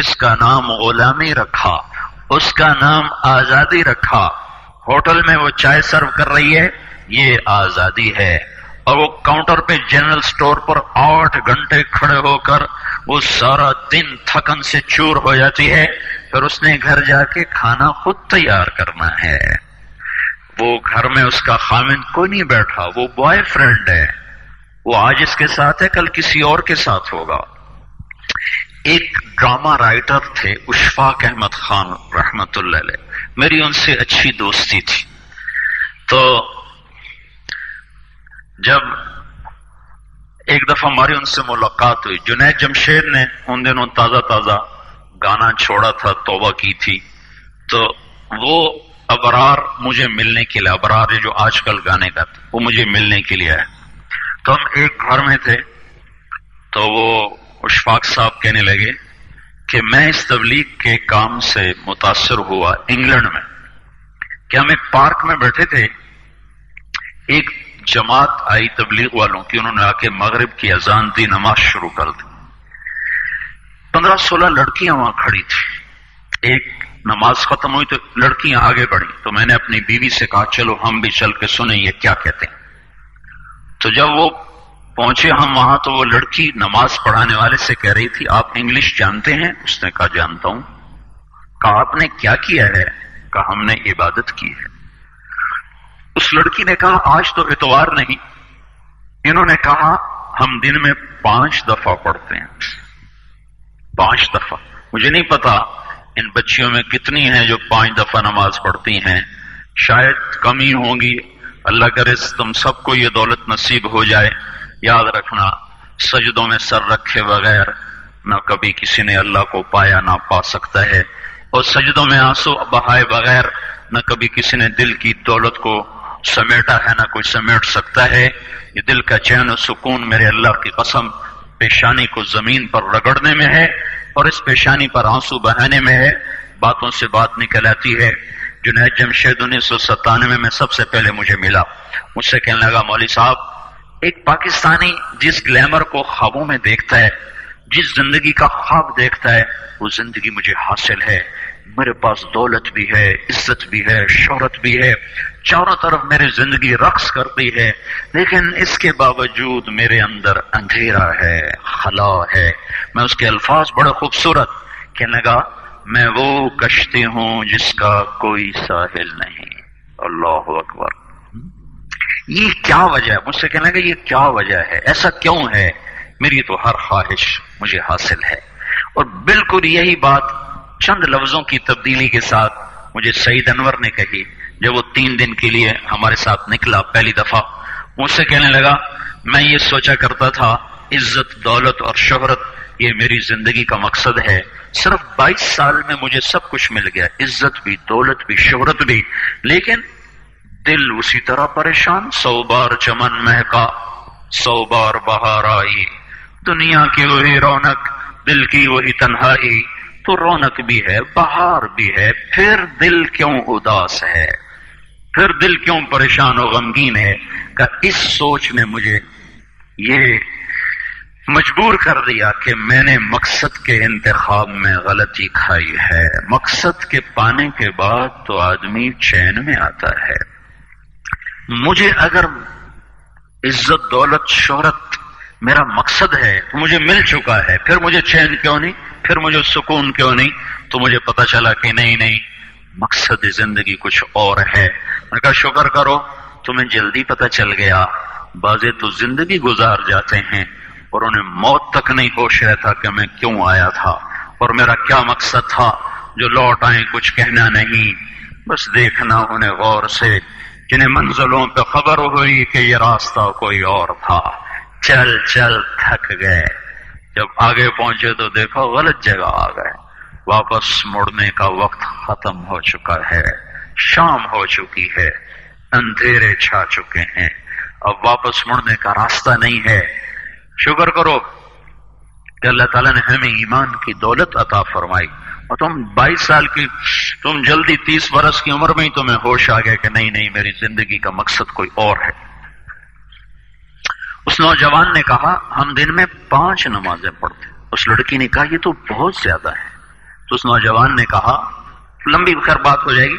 اس کا نام غلامی رکھا، اس کا نام آزادی رکھا. ہوٹل میں وہ چائے سرو کر رہی ہے، یہ آزادی ہے. اور وہ کاؤنٹر پہ جنرل سٹور پر 8 گھنٹے کھڑے ہو کر وہ سارا دن تھکن سے چور ہو جاتی ہے. پھر اس نے گھر جا کے کھانا خود تیار کرنا ہے. وہ گھر میں اس کا خامند کوئی نہیں بیٹھا، وہ بوائے فرینڈ ہے. وہ آج اس کے ساتھ ہے، کل کسی اور کے ساتھ ہوگا. ایک ڈرامہ رائٹر تھے اشفاق احمد خان رحمت اللہ علیہ، میری ان سے اچھی دوستی تھی. تو جب ایک دفعہ ہماری ان سے ملاقات ہوئی، جنید جمشید نے ان دنوں تازہ تازہ گانا چھوڑا تھا، توبہ کی تھی. تو وہ ابرار مجھے ملنے کے لیے، ابرار جو آج کل گانے گاتے وہ مجھے ملنے کے لیے آئے. تو ہم ایک گھر میں تھے، تو وہ اشفاق صاحب کہنے لگے کہ میں اس تبلیغ کے کام سے متاثر ہوا انگلینڈ میں، کہ ہم ایک پارک میں بیٹھے تھے، ایک جماعت آئی تبلیغ والوں کی، انہوں نے آ کے مغرب کی اذان دی، نماز شروع کر دی. 15-16 لڑکیاں وہاں کھڑی تھی. ایک نماز ختم ہوئی تو لڑکیاں آگے بڑھی، تو میں نے اپنی بیوی سے کہا چلو ہم بھی چل کے سنیں یہ کیا کہتے ہیں. تو جب وہ پہنچے ہم وہاں، تو وہ لڑکی نماز پڑھانے والے سے کہہ رہی تھی آپ انگلش جانتے ہیں؟ اس نے کہا جانتا ہوں. کہا آپ نے کیا کیا ہے؟ کہا ہم نے عبادت کی ہے. اس لڑکی نے کہا آج تو اتوار نہیں. انہوں نے کہا ہم دن میں 5 دفعہ پڑھتے ہیں. 5 دفعہ. مجھے نہیں پتا ان بچیوں میں کتنی ہیں جو 5 دفعہ نماز پڑھتی ہیں، شاید کم ہی ہوں گی. اللہ کرے تم سب کو یہ دولت نصیب ہو جائے. یاد رکھنا سجدوں میں سر رکھے بغیر نہ کبھی کسی نے اللہ کو پایا نہ پا سکتا ہے، اور سجدوں میں آنسو بہائے بغیر نہ کبھی کسی نے دل کی دولت کو سمیٹا ہے نہ کوئی سمیٹ سکتا ہے. یہ دل کا چین و سکون میرے اللہ کی قسم پیشانی کو زمین پر رگڑنے میں ہے، اور اس پیشانی پر آنسو بہانے میں ہے. باتوں سے بات نکل آتی ہے. جنید جمشید 1997 میں سب سے پہلے مجھے ملا. مجھ سے کہنے لگا مولوی صاحب، ایک پاکستانی جس گلیمر کو خوابوں میں دیکھتا ہے، جس زندگی کا خواب دیکھتا ہے، وہ زندگی مجھے حاصل ہے. میرے پاس دولت بھی ہے، عزت بھی ہے، شہرت بھی ہے، چاروں طرف میری زندگی رقص کرتی ہے، لیکن اس کے باوجود میرے اندر اندھیرا ہے، خلا ہے. میں اس کے الفاظ بڑے خوبصورت. کہنے لگا میں وہ کشتی ہوں جس کا کوئی ساحل نہیں. اللہ اکبر. یہ کیا وجہ ہے؟ مجھ سے کہنے لگا یہ کیا وجہ ہے، ایسا کیوں ہے؟ میری تو ہر خواہش مجھے حاصل ہے. اور بالکل یہی بات چند لفظوں کی تبدیلی کے ساتھ مجھے سعید انور نے کہی جب وہ 3 دن کے لیے ہمارے ساتھ نکلا پہلی دفعہ. مجھ سے کہنے لگا میں یہ سوچا کرتا تھا عزت، دولت اور شہرت یہ میری زندگی کا مقصد ہے. صرف 22 سال میں مجھے سب کچھ مل گیا، عزت بھی، دولت بھی، شہرت بھی، لیکن دل اسی طرح پریشان. 100 بار چمن مہکا، 100 بار بہار آئی، دنیا کی وہی رونق، دل کی وہی تنہائی. تو رونق بھی ہے، بہار بھی ہے، پھر دل کیوں اداس ہے، پھر دل کیوں پریشان و غمگین ہے؟ کہ اس سوچ نے مجھے یہ مجبور کر دیا کہ میں نے مقصد کے انتخاب میں غلطی کھائی ہے. مقصد کے پانے کے بعد تو آدمی چین میں آتا ہے. مجھے اگر عزت، دولت، شہرت میرا مقصد ہے تو مجھے مل چکا ہے، پھر مجھے چین کیوں نہیں، پھر مجھے سکون کیوں نہیں؟ تو مجھے پتا چلا کہ نہیں، مقصد زندگی کچھ اور ہے. میں نے کہا شکر کرو تمہیں جلدی پتا چل گیا. بعضے تو زندگی گزار جاتے ہیں اور انہیں موت تک نہیں ہوش رہتا کہ میں کیوں آیا تھا اور میرا کیا مقصد تھا. جو لوٹ آئیں کچھ کہنا نہیں، بس دیکھنا انہیں غور سے، جنہیں منزلوں پہ خبر ہوئی کہ یہ راستہ کوئی اور تھا. چل چل تھک گئے، جب آگے پہنچے تو دیکھو غلط جگہ آ گئے. واپس مڑنے کا وقت ختم ہو چکا ہے، شام ہو چکی ہے، اندھیرے چھا چکے ہیں، اب واپس مڑنے کا راستہ نہیں ہے. شکر کرو کہ اللہ تعالیٰ نے ہمیں ایمان کی دولت عطا فرمائی، اور تم 22 سال کی، تم جلدی 30 برس کی عمر میں ہی تمہیں ہوش آ گیا کہ نہیں میری زندگی کا مقصد کوئی اور ہے. اس نوجوان نے کہا ہم دن میں 5 نمازیں پڑھتے. اس لڑکی نے کہا یہ تو بہت زیادہ ہے. تو اس نوجوان نے کہا، لمبی خیر بات ہو جائے گی،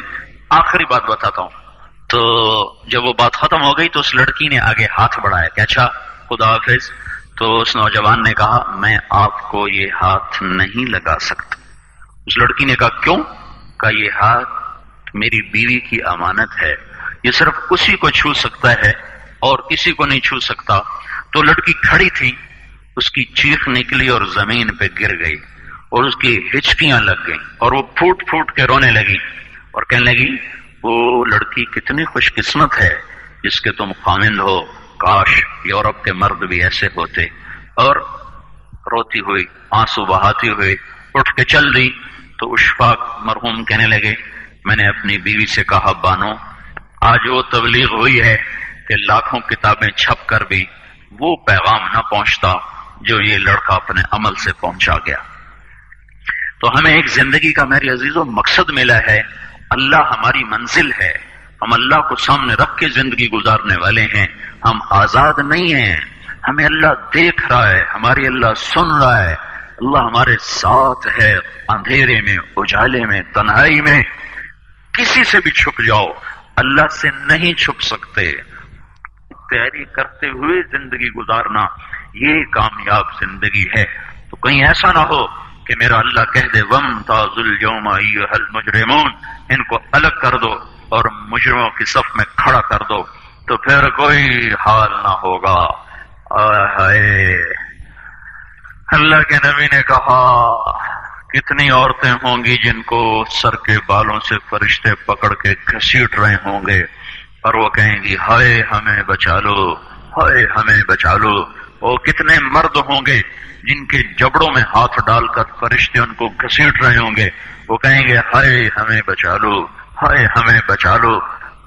آخری بات بتاتا ہوں. تو جب وہ بات ختم ہو گئی تو اس لڑکی نے آگے ہاتھ بڑھایا کہ اچھا خدا حافظ. تو اس نوجوان نے کہا میں آپ کو یہ ہاتھ نہیں لگا سکتا. اس لڑکی نے کہا کیوں؟ کہا یہ ہاتھ میری بیوی کی امانت ہے، یہ صرف اسی کو چھو سکتا ہے اور کسی کو نہیں چھو سکتا. تو لڑکی کھڑی تھی، اس کی چیخ نکلی اور زمین پہ گر گئی اور اس کی ہچکیاں لگ گئیں اور وہ پھوٹ پھوٹ کے رونے لگی اور کہنے لگی وہ لڑکی کتنی خوش قسمت ہے جس کے تم خامند ہو، کاش یورپ کے مرد بھی ایسے ہوتے. اور روتی ہوئی، آنسو بہاتی ہوئی اٹھ کے چل دی. تو اشفاق مرحوم کہنے لگے میں نے اپنی بیوی سے کہا بانو آج وہ تبلیغ ہوئی ہے کہ لاکھوں کتابیں چھپ کر بھی وہ پیغام نہ پہنچتا جو یہ لڑکا اپنے عمل سے پہنچا گیا۔ تو ہمیں ایک زندگی کا میرے عزیزوں مقصد ملا ہے، اللہ ہماری منزل ہے، ہم اللہ کو سامنے رکھ کے زندگی گزارنے والے ہیں، ہم آزاد نہیں ہیں، ہمیں اللہ دیکھ رہا ہے، ہماری اللہ سن رہا ہے، اللہ ہمارے ساتھ ہے، اندھیرے میں، اجالے میں، تنہائی میں، کسی سے بھی چھپ جاؤ اللہ سے نہیں چھپ سکتے۔ تیاری کرتے ہوئے زندگی گزارنا یہ کامیاب زندگی ہے۔ تو کہیں ایسا نہ ہو کہ میرا اللہ کہہ دے وَامْتَازُوا الْيَوْمَ أَيُّهَا الْمُجْرِمُونَ، ان کو الگ کر دو اور مجرموں کی صف میں کھڑا کر دو، تو پھر کوئی حال نہ ہوگا۔ اللہ کے نبی نے کہا کتنی عورتیں ہوں گی جن کو سر کے بالوں سے فرشتے پکڑ کے گھسیٹ رہے ہوں گے اور وہ کہیں گی ہائے ہمیں بچا لو، ہائے ہمیں بچا لو۔ اور کتنے مرد ہوں گے جن کے جبڑوں میں ہاتھ ڈال کر فرشتے ان کو گھسیٹ رہے ہوں گے، وہ کہیں گے ہائے ہمیں بچا لو، ہائے ہمیں بچا لو۔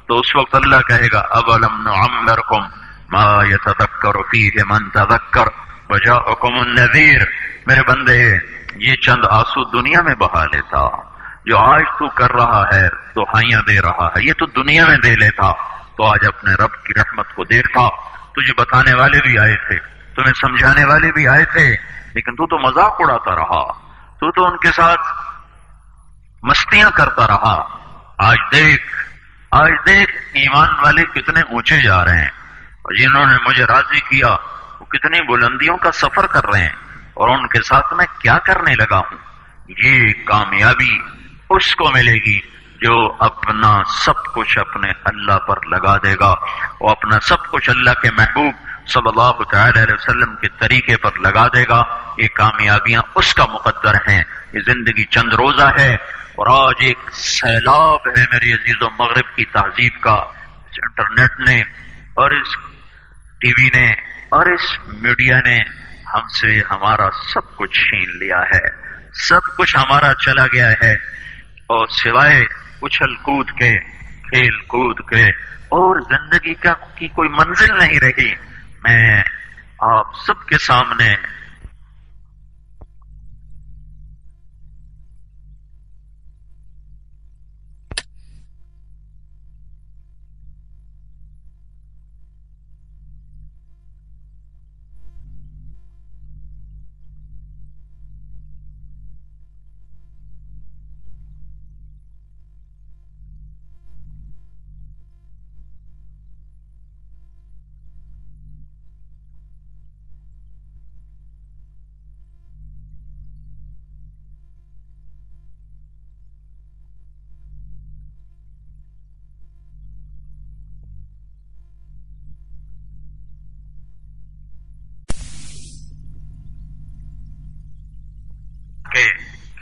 تو اس وقت اللہ کہے گا اولم نعمرکم ما یتذکر فیہ من تذکر وجاءکم النذیر، میرے بندے یہ چند آنسو دنیا میں بہا لیتا، جو آج تو کر رہا ہے دہائیاں دے رہا ہے، یہ تو دنیا میں دے لیتا تو آج اپنے رب کی رحمت کو دیکھتا۔ تجھے بتانے والے بھی آئے تھے، تمہیں سمجھانے والے بھی آئے تھے، لیکن تو مذاق اڑاتا رہا، تو ان کے ساتھ مستیاں کرتا رہا۔ آج دیکھ ایمان والے کتنے اونچے جا رہے ہیں، اور جنہوں نے مجھے راضی کیا وہ کتنی بلندیوں کا سفر کر رہے ہیں، اور ان کے ساتھ میں کیا کرنے لگا ہوں۔ یہ کامیابی اس کو ملے گی جو اپنا سب کچھ اپنے اللہ پر لگا دے گا، وہ اپنا سب کچھ اللہ کے محبوب صلی اللہ تعالی علیہ وسلم کے طریقے پر لگا دے گا۔ یہ کامیابیاں اس کا مقدر ہیں۔ یہ زندگی چند روزہ ہے، اور آج ایک سیلاب ہے میری عزیز و مغرب کی تہذیب کا، اس انٹرنیٹ نے اور اس ٹی وی نے اور اس میڈیا نے ہم سے ہمارا سب کچھ چھین لیا ہے، سب کچھ ہمارا چلا گیا ہے، اور سوائے اچھل کود کے، کھیل کود کے، اور زندگی کی کوئی منزل نہیں رہی۔ میں آپ سب کے سامنے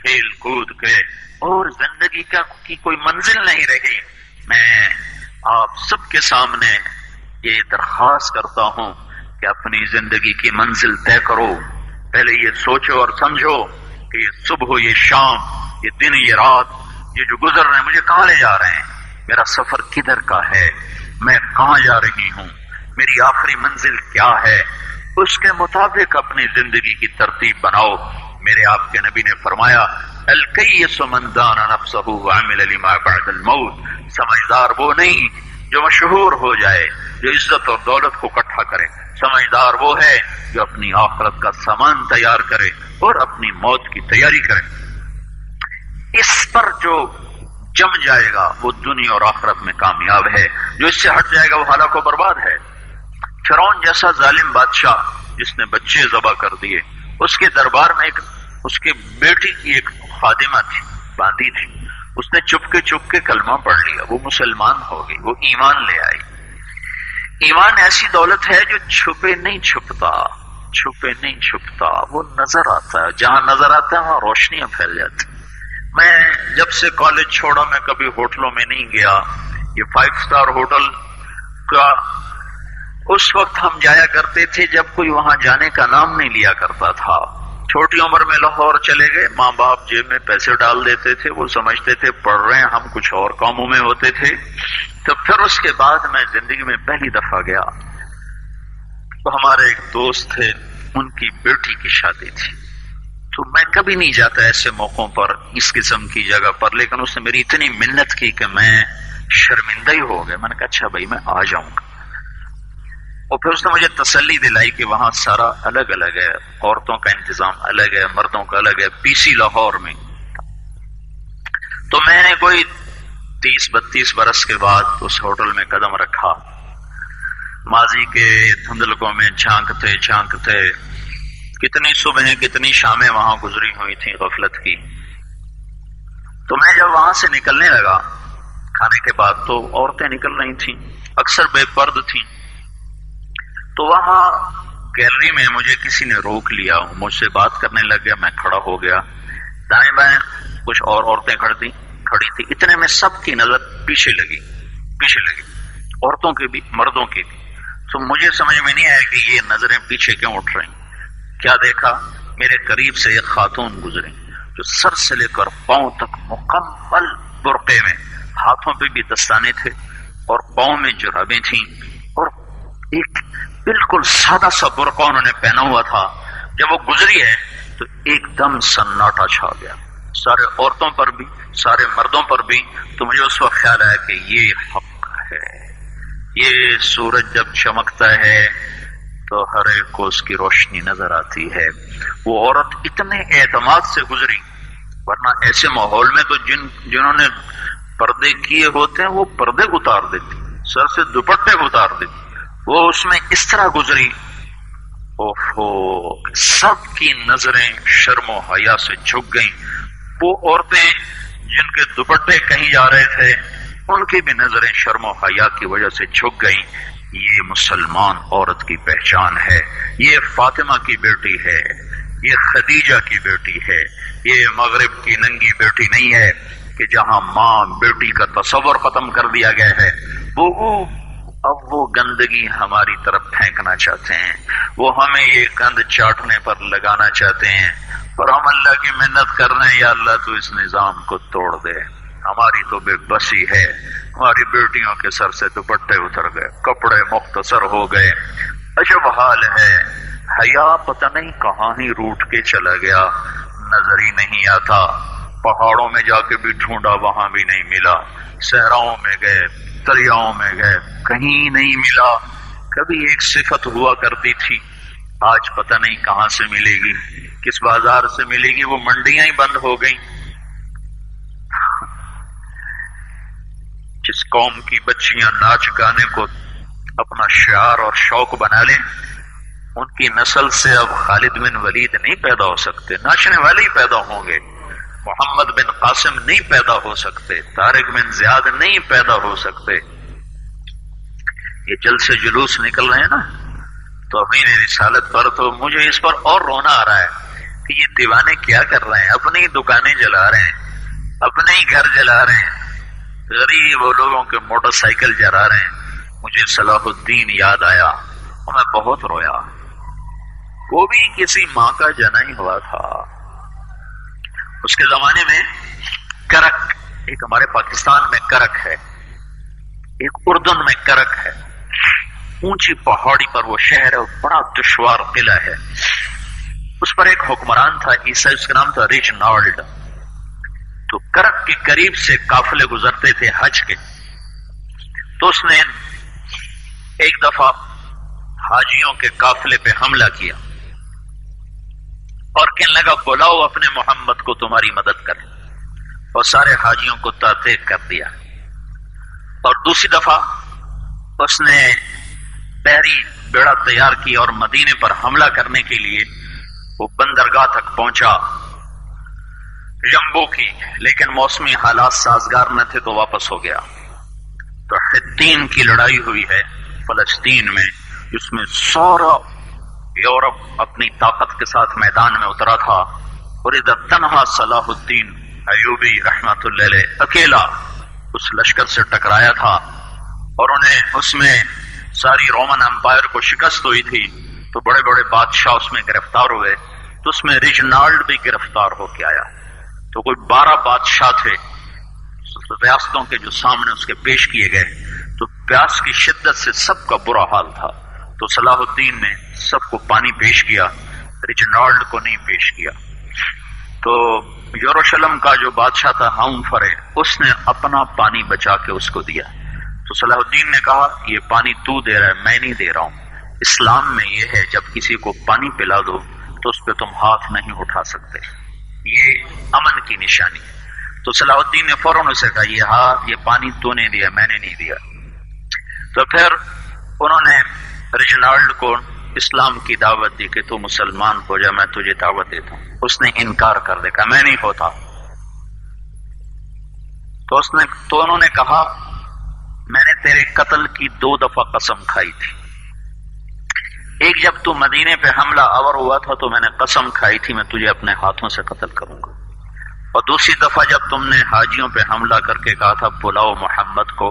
کھیل کود کے، اور زندگی کی کوئی منزل نہیں رہی۔ میں آپ سب کے سامنے یہ درخواست کرتا ہوں کہ اپنی زندگی کی منزل طے کرو۔ پہلے یہ سوچو اور سمجھو کہ یہ صبح، یہ شام، یہ دن، یہ رات، یہ جو گزر رہے ہیں مجھے کہاں لے جا رہے ہیں، میرا سفر کدھر کا ہے، میں کہاں جا رہی ہوں، میری آخری منزل کیا ہے، اس کے مطابق اپنی زندگی کی ترتیب بناؤ۔ میرے آپ کے نبی نے فرمایا الکیس من دان نفسہ وعمل لما بعد الموت، سمجھدار وہ نہیں جو مشہور ہو جائے، جو عزت اور دولت کو اکٹھا کرے، سمجھدار وہ ہے جو اپنی آخرت کا سامان تیار کرے اور اپنی موت کی تیاری کرے۔ اس پر جو جم جائے گا وہ دنیا اور آخرت میں کامیاب ہے، جو اس سے ہٹ جائے گا وہ ہلاک و برباد ہے۔ فرعون جیسا ظالم بادشاہ جس نے بچے ذبح کر دیے، اس کے دربار میں اس کے بیٹی کی ایک خادمہ تھی، باندھی تھی، اس نے چپ کے کلمہ پڑھ لیا، وہ مسلمان ہو گئی، وہ ایمان لے آئی۔ ایمان ایسی دولت ہے جو چھپے نہیں چھپتا، وہ نظر آتا ہے، جہاں نظر آتا ہے وہاں روشنیاں پھیل جاتی۔ میں جب سے کالج چھوڑا میں کبھی ہوٹلوں میں نہیں گیا، یہ 5 اسٹار ہوٹل کا اس وقت ہم جایا کرتے تھے جب کوئی وہاں جانے کا نام نہیں لیا کرتا تھا، چھوٹی عمر میں لاہور چلے گئے، ماں باپ جیب میں پیسے ڈال دیتے تھے، وہ سمجھتے تھے پڑھ رہے ہیں، ہم کچھ اور کاموں میں ہوتے تھے۔ تو پھر اس کے بعد میں زندگی میں پہلی دفعہ گیا تو ہمارے ایک دوست تھے، ان کی بیٹی کی شادی تھی، تو میں کبھی نہیں جاتا ایسے موقعوں پر اس قسم کی جگہ پر، لیکن اس نے میری اتنی منت کی کہ میں شرمندہ ہی ہو گیا۔ میں نے کہا اچھا بھائی میں آ جاؤں گا، اور پھر اس نے مجھے تسلی دلائی کہ وہاں سارا الگ الگ ہے، عورتوں کا انتظام الگ ہے، مردوں کا الگ ہے، پی سی لاہور میں۔ تو میں نے کوئی 30-32 برس کے بعد اس ہوٹل میں قدم رکھا، ماضی کے دھندلکوں میں جھانکتے جھانکتے کتنی صبحیں کتنی شامیں وہاں گزری ہوئی تھیں غفلت کی۔ تو میں جب وہاں سے نکلنے لگا کھانے کے بعد تو عورتیں نکل رہی تھیں، اکثر بے پرد تھیں، تو وہاں گیلری میں مجھے کسی نے روک لیا، مجھ سے بات کرنے لگ گیا، میں کھڑا ہو گیا، دائیں بائیں کچھ اور عورتیں کھڑی تھی، اتنے میں سب کی نظر پیچھے لگی، عورتوں کی بھی مردوں کی بھی۔ تو مجھے سمجھ میں نہیں آیا کہ یہ نظریں پیچھے کیوں اٹھ رہی۔ کیا دیکھا، میرے قریب سے ایک خاتون گزری جو سر سے لے کر پاؤں تک مکمل برقعے میں، ہاتھوں پہ بھی دستانے تھے اور پاؤں میں جرابیں تھیں، اور ایک بالکل سادہ سا برقع انہوں نے پہنا ہوا تھا۔ جب وہ گزری ہے تو ایک دم سناٹا چھا گیا، سارے عورتوں پر بھی سارے مردوں پر بھی۔ تو مجھے اس وقت خیال آیا کہ یہ حق ہے، یہ سورج جب چمکتا ہے تو ہر ایک کو اس کی روشنی نظر آتی ہے۔ وہ عورت اتنے اعتماد سے گزری، ورنہ ایسے ماحول میں تو جنہوں نے پردے کیے ہوتے ہیں وہ پردے اتار دیتی، سر سے دوپٹے اتار دیتی، وہ اس میں اس طرح گزری، اوہو، سب کی نظریں شرم و حیا سے جھک گئیں۔ وہ عورتیں جن کے دوپٹے کہیں جا رہے تھے ان کی بھی نظریں شرم و حیا کی وجہ سے جھک گئیں۔ یہ مسلمان عورت کی پہچان ہے، یہ فاطمہ کی بیٹی ہے، یہ خدیجہ کی بیٹی ہے، یہ مغرب کی ننگی بیٹی نہیں ہے کہ جہاں ماں بیٹی کا تصور ختم کر دیا گیا ہے، اب وہ گندگی ہماری طرف پھینکنا چاہتے ہیں، وہ ہمیں یہ گند چاٹنے پر لگانا چاہتے ہیں، اور ہم اللہ کی منت کر رہے ہیں یا اللہ تو اس نظام کو توڑ دے۔ ہماری تو بے بسی ہے، ہماری بیٹیوں کے سر سے دوپٹے اتر گئے، کپڑے مختصر ہو گئے، عجب حال ہے۔ حیا پتہ نہیں کہاں ہی روٹ کے چلا گیا، نظر ہی نہیں آتا۔ پہاڑوں میں جا کے بھی ڈھونڈا، وہاں بھی نہیں ملا، صحراؤں میں گئے، دریاؤں میں گئے، کہیں نہیں ملا۔ کبھی ایک صفت ہوا کرتی تھی، آج پتہ نہیں کہاں سے ملے گی، کس بازار سے ملے گی، وہ منڈیاں ہی بند ہو گئیں۔ جس قوم کی بچیاں ناچ گانے کو اپنا شعار اور شوق بنا لیں، ان کی نسل سے اب خالد بن ولید نہیں پیدا ہو سکتے، ناچنے والے ہی پیدا ہوں گے۔ محمد بن قاسم نہیں پیدا ہو سکتے، طارق بن زیاد نہیں پیدا ہو سکتے۔ یہ جلسے جلوس نکل رہے ہیں نا توہین رسالت پر، تو مجھے اس پر اور رونا آ رہا ہے کہ یہ دیوانے کیا کر رہے ہیں، اپنی ہی دکانیں جلا رہے ہیں، اپنے ہی گھر جلا رہے ہیں، غریب وہ لوگوں کے موٹر سائیکل جلا رہے ہیں۔ مجھے صلاح الدین یاد آیا اور میں بہت رویا، وہ بھی کسی ماں کا جنا ہی ہوا تھا۔ اس کے زمانے میں کرک، ایک ہمارے پاکستان میں کرک ہے، ایک اردن میں کرک ہے، اونچی پہاڑی پر وہ شہر ہے، بڑا دشوار قلعہ ہے۔ اس پر ایک حکمران تھا عیسائی، اس کا نام تھا ریچنالڈ۔ تو کرک کے قریب سے قافلے گزرتے تھے حج کے، تو اس نے ایک دفعہ حاجیوں کے قافلے پہ حملہ کیا اور کہنے لگا بلاؤ اپنے محمد کو تمہاری مدد کر، اور سارے حاجیوں کو تعطیق کر دیا۔ اور دوسری دفعہ اس نے بحری بیڑا تیار کیا اور مدینے پر حملہ کرنے کے لیے وہ بندرگاہ تک پہنچا جمبو کی، لیکن موسمی حالات سازگار نہ تھے تو واپس ہو گیا۔ تو حطین کی لڑائی ہوئی ہے فلسطین میں، جس میں سارا یورپ اپنی طاقت کے ساتھ میدان میں اترا تھا، اور ادھر تنہا صلاح الدین ایوبی رحمت اللہ علیہ اکیلا اس لشکر سے ٹکرایا تھا، اور انہیں اس میں ساری رومن امپائر کو شکست ہوئی تھی، تو بڑے بڑے بادشاہ اس میں گرفتار ہوئے۔ تو اس میں ریجنالڈ بھی گرفتار ہو کے آیا. تو کوئی 12 بادشاہ تھے ریاستوں کے جو سامنے اس کے پیش کیے گئے. تو پیاس کی شدت سے سب کا برا حال تھا. تو صلاح الدین نے سب کو پانی پیش کیا، ریجنالڈ کو نہیں پیش کیا. تو یروشلم کا جو بادشاہ تھا ہاؤنفرے، اس نے اپنا پانی بچا کے اس کو دیا. تو صلاح الدین نے کہا یہ پانی تو دے رہا ہے، میں نہیں دے رہا ہوں. اسلام میں یہ ہے جب کسی کو پانی پلا دو تو اس پہ تم ہاتھ نہیں اٹھا سکتے، یہ امن کی نشانی. تو صلاح الدین نے فوراً اسے کہا یہ پانی تو نے دیا، میں نے نہیں دیا. تو پھر انہوں نے ریجنالڈ کو اسلام کی دعوت دی کہ تو مسلمان ہو جا، میں تجھے دعوت دیتا ہوں. اس نے انکار کر دیا، میں نہیں ہوتا. تو انہوں نے کہا میں نے تیرے قتل کی 2 دفعہ قسم کھائی تھی. ایک جب تو مدینے پہ حملہ آور ہوا تھا تو میں نے قسم کھائی تھی میں تجھے اپنے ہاتھوں سے قتل کروں گا. اور دوسری دفعہ جب تم نے حاجیوں پہ حملہ کر کے کہا تھا بلاؤ محمد کو،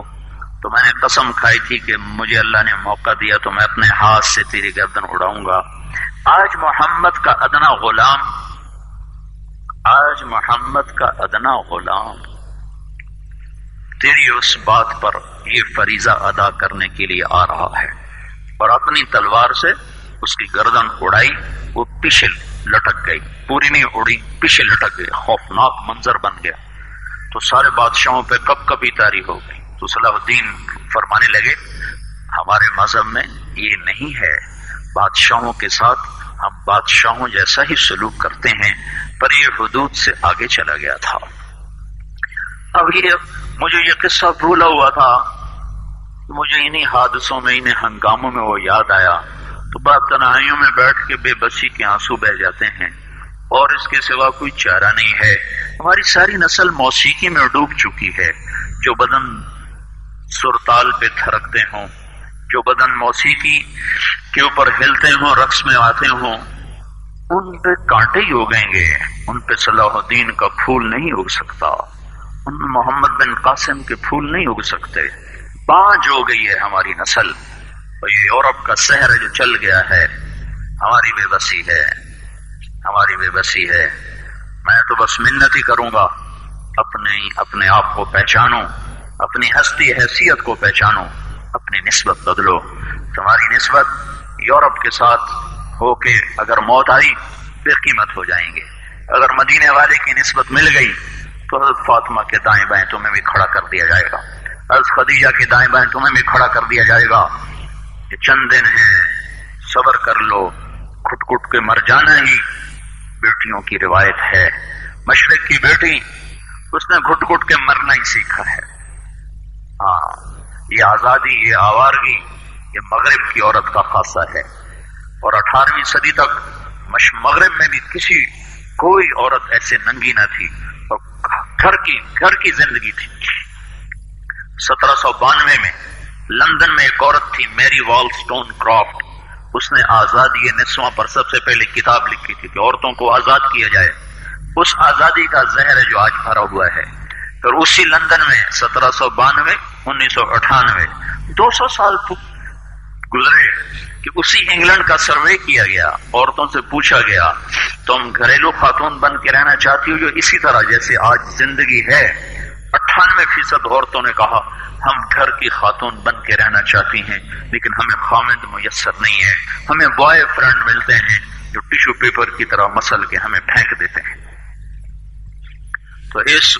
تو میں نے قسم کھائی تھی کہ مجھے اللہ نے موقع دیا تو میں اپنے ہاتھ سے تیری گردن اڑاؤں گا. آج محمد کا ادنا غلام تیری اس بات پر یہ فریضہ ادا کرنے کے لیے آ رہا ہے. اور اپنی تلوار سے اس کی گردن اڑائی، وہ پیچھے لٹک گئی، پوری نہیں اڑی، پیچھے لٹک گئی. خوفناک منظر بن گیا. تو سارے بادشاہوں پہ کب کبھی تاری ہو گئی. تو صلاح الدین فرمانے لگے ہمارے مذہب میں یہ نہیں ہے، بادشاہوں کے ساتھ ہم بادشاہوں جیسا ہی سلوک کرتے ہیں، پر یہ حدود سے آگے چلا گیا تھا. اب مجھے یہ قصہ بھولا ہوا تھا، مجھے انہی حادثوں میں، انہی ہنگاموں میں وہ یاد آیا. تو بات تنہائیوں میں بیٹھ کے بے بسی کے آنسو بہ جاتے ہیں، اور اس کے سوا کوئی چارہ نہیں ہے. ہماری ساری نسل موسیقی میں ڈوب چکی ہے. جو بدن سرتال پہ تھرکتے ہوں، جو بدن موسیقی کے اوپر ہلتے ہوں، رقص میں آتے ہوں، ان پہ کانٹے ہی اگیں گے. ان پہ صلاح الدین کا پھول نہیں اگ سکتا، ان میں محمد بن قاسم کے پھول نہیں اگ سکتے. بانجھ ہو گئی ہے ہماری نسل. اور یہ یورپ کا سحر جو چل گیا ہے، ہماری بے بسی ہے، ہماری بے بسی ہے. میں تو بس منت ہی کروں گا اپنے آپ کو پہچانو، اپنی ہستی حیثیت کو پہچانو، اپنی نسبت بدلو. تمہاری نسبت یورپ کے ساتھ ہو کے اگر موت آئی بے قیمت ہو جائیں گے. اگر مدینے والے کی نسبت مل گئی تو حضرت فاطمہ کے دائیں بائیں تمہیں بھی کھڑا کر دیا جائے گا، حضرت خدیجہ کے دائیں بائیں تمہیں بھی کھڑا کر دیا جائے گا. یہ چند دن ہیں، صبر کر لو. کھٹ کھٹ کے مر جانا ہی بیٹیوں کی روایت ہے. مشرق کی بیٹی اس نے گھٹ گھٹ کے مرنا ہی سیکھا ہے. ہاں، یہ آزادی، یہ آوارگی، یہ مغرب کی عورت کا خاصہ ہے. اور 18ویں صدی تک مغرب میں بھی کوئی عورت ایسے ننگی نہ تھی، اور گھر کی زندگی تھی. 1792 میں لندن میں ایک عورت تھی میری وال سٹون کرافٹ. اس نے آزادی نسواں پر سب سے پہلے کتاب لکھی تھی کہ عورتوں کو آزاد کیا جائے. اس آزادی کا زہر ہے جو آج بھرا ہوا ہے. اور اسی لندن میں 1792 1998 200 سال گزرے کہ اسی انگلینڈ کا سروے کیا گیا. عورتوں سے پوچھا گیا تم گھریلو خاتون بن کے رہنا چاہتی ہو جو اسی طرح جیسے آج زندگی ہے؟ 98% عورتوں نے کہا ہم گھر کی خاتون بن کے رہنا چاہتی ہیں، لیکن ہمیں خامند میسر نہیں ہے. ہمیں بوائے فرینڈ ملتے ہیں جو ٹیشو پیپر کی طرح مسل کے ہمیں پھینک دیتے ہیں. تو اس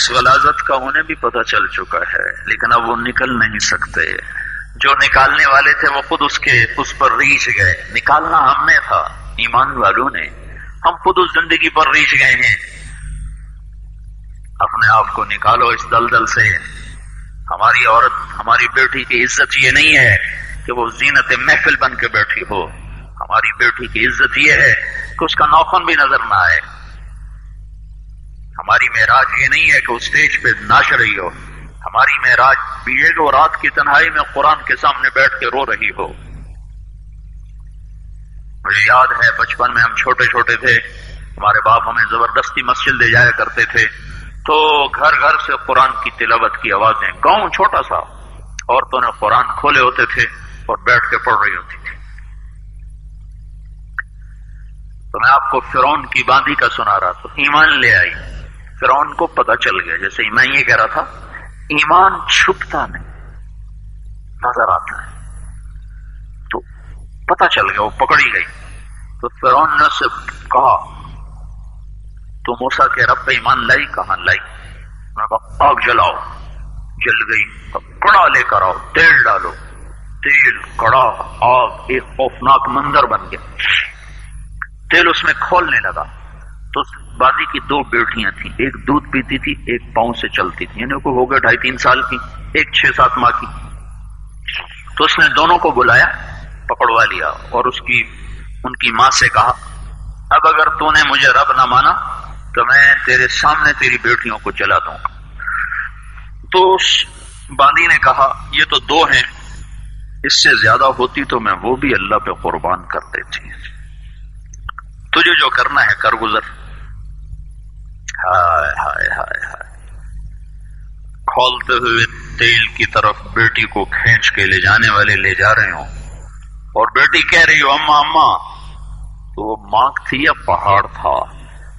غلاظت کا انہیں بھی پتہ چل چکا ہے، لیکن اب وہ نکل نہیں سکتے. جو نکالنے والے تھے وہ خود اس پر ریچھ گئے. نکالنا ہم نے تھا، ایمان والوں نے. ہم خود اس زندگی پر ریچھ گئے ہیں. اپنے آپ کو نکالو اس دلدل سے. ہماری عورت، ہماری بیٹی کی عزت یہ نہیں ہے کہ وہ زینت محفل بن کے بیٹھی ہو. ہماری بیٹی کی عزت یہ ہے کہ اس کا ناخن بھی نظر نہ آئے. ہماری معراج یہ نہیں ہے کہ وہ اسٹیج پہ ناچ رہی ہو. ہماری معراج بھی ہے کہ وہ رات کی تنہائی میں قرآن کے سامنے بیٹھ کے رو رہی ہو. مجھے یاد ہے بچپن میں ہم چھوٹے چھوٹے تھے، ہمارے باپ ہمیں زبردستی مسجد لے جایا کرتے تھے، تو گھر گھر سے قرآن کی تلاوت کی آوازیں. گاؤں چھوٹا سا، عورتوں نے قرآن کھولے ہوتے تھے اور بیٹھ کے پڑھ رہی ہوتی تھی. تو میں آپ کو فرعون کی باندھی کا سنا رہا تو ایمان لے آئی. فرعون کو پتہ چل گیا، جیسے میں یہ کہہ رہا تھا ایمان چھپتا نہیں، نظر آتا ہے. تو پتہ چل گیا، وہ پکڑی گئی. تو فرعون نے سے کہا تو موسیٰ کے رب پہ ایمان لائی؟ کہاں لائی. میں کہا آگ جلاؤ. جل گئی. کڑا لے کر آؤ، تیل ڈالو. تیل، کڑا، آگ، ایک خوفناک منظر بن گیا. تیل اس میں کھولنے لگا تو اس باندھی کی 2 بیٹیاں تھیں، ایک دودھ پیتی تھی، ایک پاؤں سے چلتی تھی، یعنی کوئی ہو گئے 2.5-3 سال کی، ایک 6-7 ماہ کی. تو اس نے دونوں کو بلایا، پکڑوا لیا اور ان کی ماں سے کہا اب اگر تو نے مجھے رب نہ مانا تو میں تیرے سامنے تیری بیٹیوں کو جلا دوں گا. تو اس باندھی نے کہا یہ تو 2 ہیں، اس سے زیادہ ہوتی تو میں وہ بھی اللہ پہ قربان کر دیتی. تجھے جو کرنا ہے کر گزر. ہائے ہائے ہائے ہائے. کھولتے ہوئے تیل کی طرف بیٹی کو کھینچ کے لے جانے والے لے جا رہے ہوں اور بیٹی کہہ رہی ہو اماں اماں. تو وہ مانگ تھی یا پہاڑ تھا؟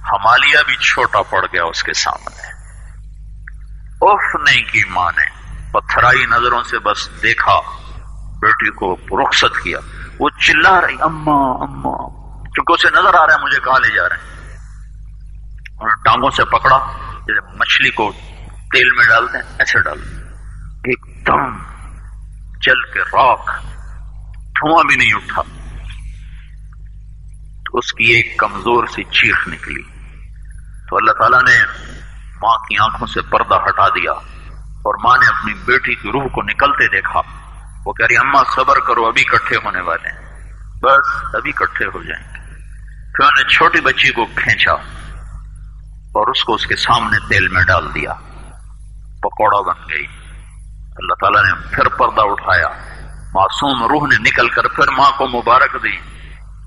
ہمالیہ بھی چھوٹا پڑ گیا اس کے سامنے. اف نہیں کی ماں نے، پتھرائی نظروں سے بس دیکھا، بیٹی کو رخصت کیا. وہ چلا رہی اماں اماں، چونکہ اسے نظر آ رہا ہے مجھے کہاں لے جا رہے ہیں. انہوں نے ٹانگوں سے پکڑا، جیسے مچھلی کو تیل میں ڈالتے ہیں ایسے ڈال دیا. ایک دم جل کے راکھ، دھواں بھی نہیں اٹھا. تو اس کی ایک کمزور سی چیخ نکلی. تو اللہ تعالیٰ نے ماں کی آنکھوں سے پردہ ہٹا دیا اور ماں نے اپنی بیٹی کی روح کو نکلتے دیکھا. وہ کہہ رہی اماں صبر کرو، ابھی اکٹھے ہونے والے ہیں، بس ابھی اکٹھے ہو جائیں گے. پھر انہوں نے چھوٹی بچی کو کھینچا اور اس کو اس کے سامنے تیل میں ڈال دیا. پکوڑا بن گئی. اللہ تعالیٰ نے پھر پردہ اٹھایا، معصوم روح نے نکل کر پھر ماں کو مبارک دی.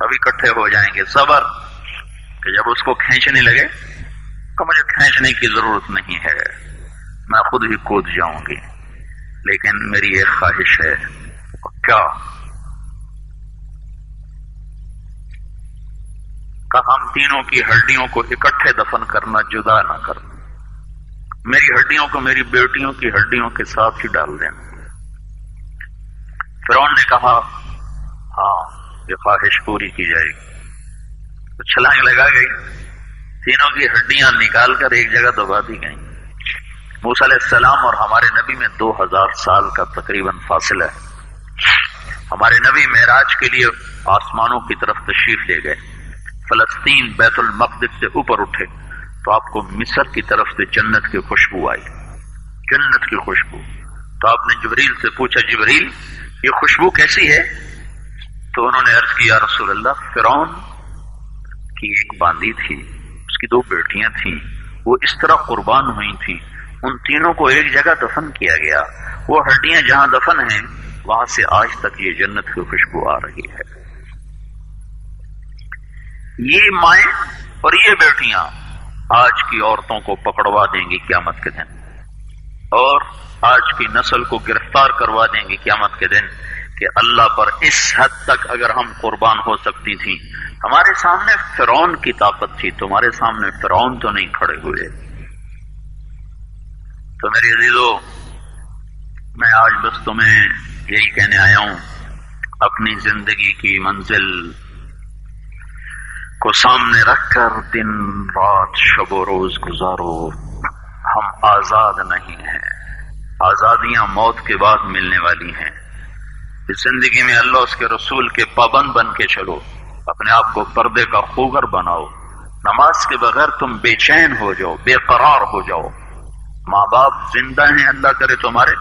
ابھی اکٹھے ہو جائیں گے، صبر. کہ جب اس کو کھینچنے لگے کہ مجھے کھینچنے کی ضرورت نہیں ہے، میں خود ہی کود جاؤں گی، لیکن میری ایک خواہش ہے. کیا؟ کہ ہم تینوں کی ہڈیوں کو اکٹھے دفن کرنا، جدا نہ کرنا. میری ہڈیوں کو میری بیٹیوں کی ہڈیوں کے ساتھ ہی ڈال دینا. فرعون نے کہا ہاں یہ خواہش پوری کی جائے گی. تو چھلانگ لگا گئی، تینوں کی ہڈیاں نکال کر ایک جگہ دبا دی گئیں. موسیٰ علیہ السلام اور ہمارے نبی میں 2000 سال کا تقریباً فاصلہ ہے. ہمارے نبی معراج کے لیے آسمانوں کی طرف تشریف لے گئے. فلسطین بیت المقدس سے اوپر اٹھے تو آپ کو مصر کی طرف سے جنت کی خوشبو آئی، جنت کی خوشبو. تو آپ نے جبریل سے پوچھا جبریل یہ خوشبو کیسی ہے؟ تو انہوں نے عرض کی یا رسول اللہ فرعون کی ایک باندھی تھی، اس کی 2 بیٹیاں تھیں، وہ اس طرح قربان ہوئی تھیں، ان تینوں کو ایک جگہ دفن کیا گیا، وہ ہڈیاں جہاں دفن ہیں وہاں سے آج تک یہ جنت کی خوشبو آ رہی ہے. یہ مائیں اور یہ بیٹیاں آج کی عورتوں کو پکڑوا دیں گی قیامت کے دن، اور آج کی نسل کو گرفتار کروا دیں گی قیامت کے دن کہ اللہ پر اس حد تک اگر ہم قربان ہو سکتی تھیں. ہمارے سامنے فرعون کی طاقت تھی، تمہارے سامنے فرعون تو نہیں کھڑے ہوئے. تو میرے عزیزو، میں آج بس تمہیں یہی کہنے آیا ہوں، اپنی زندگی کی منزل کو سامنے رکھ کر دن رات شب و روز گزارو. ہم آزاد نہیں ہیں، آزادیاں موت کے بعد ملنے والی ہیں. اس زندگی میں اللہ اس کے رسول کے پابند بن کے چلو، اپنے آپ کو پردے کا خوگر بناؤ. نماز کے بغیر تم بے چین ہو جاؤ، بے قرار ہو جاؤ. ماں باپ زندہ ہیں اللہ کرے تمہارے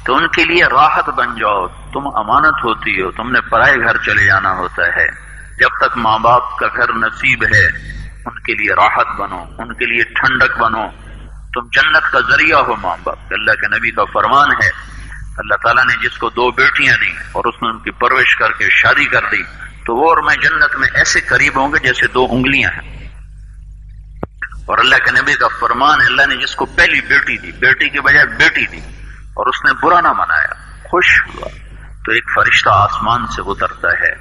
تو ان کے لیے راحت بن جاؤ. تم امانت ہوتی ہو، تم نے پرائے گھر چلے جانا ہوتا ہے. جب تک ماں باپ کا گھر نصیب ہے ان کے لیے راحت بنو، ان کے لیے ٹھنڈک بنو. تم جنت کا ذریعہ ہو ماں باپ. اللہ کے نبی کا فرمان ہے، اللہ تعالیٰ نے جس کو 2 بیٹیاں دی اور اس نے ان کی پرورش کر کے شادی کر دی تو وہ اور میں جنت میں ایسے قریب ہوں گے جیسے 2 انگلیاں ہیں. اور اللہ کے نبی کا فرمان ہے، اللہ نے جس کو پہلی بیٹی دی، بیٹی کے بجائے بیٹی دی، اور اس نے برا نہ منایا، خوش ہوا، تو ایک فرشتہ آسمان سے اترتا ہے،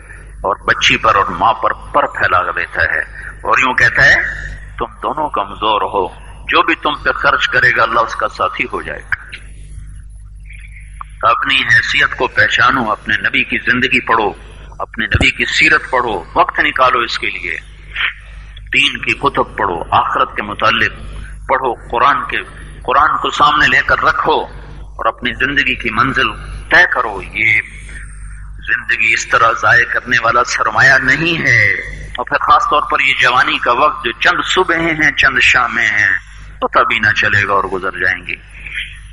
اور بچی پر اور ماں پر پھیلا دیتا ہے اور یوں کہتا ہے تم دونوں کمزور ہو، جو بھی تم پہ خرچ کرے گا اللہ اس کا ساتھی ہو جائے گا۔ اپنی حیثیت کو پہچانو، اپنے نبی کی زندگی پڑھو، اپنے نبی کی سیرت پڑھو، وقت نکالو اس کے لیے، دین کی کتب پڑھو، آخرت کے متعلق پڑھو، قرآن کو سامنے لے کر رکھو اور اپنی زندگی کی منزل طے کرو۔ یہ زندگی اس طرح ضائع کرنے والا سرمایہ نہیں ہے، اور پھر خاص طور پر یہ جوانی کا وقت جو چند صبح ہیں چند شامیں ہیں پتہ بھی نہ چلے گا اور گزر جائیں گی،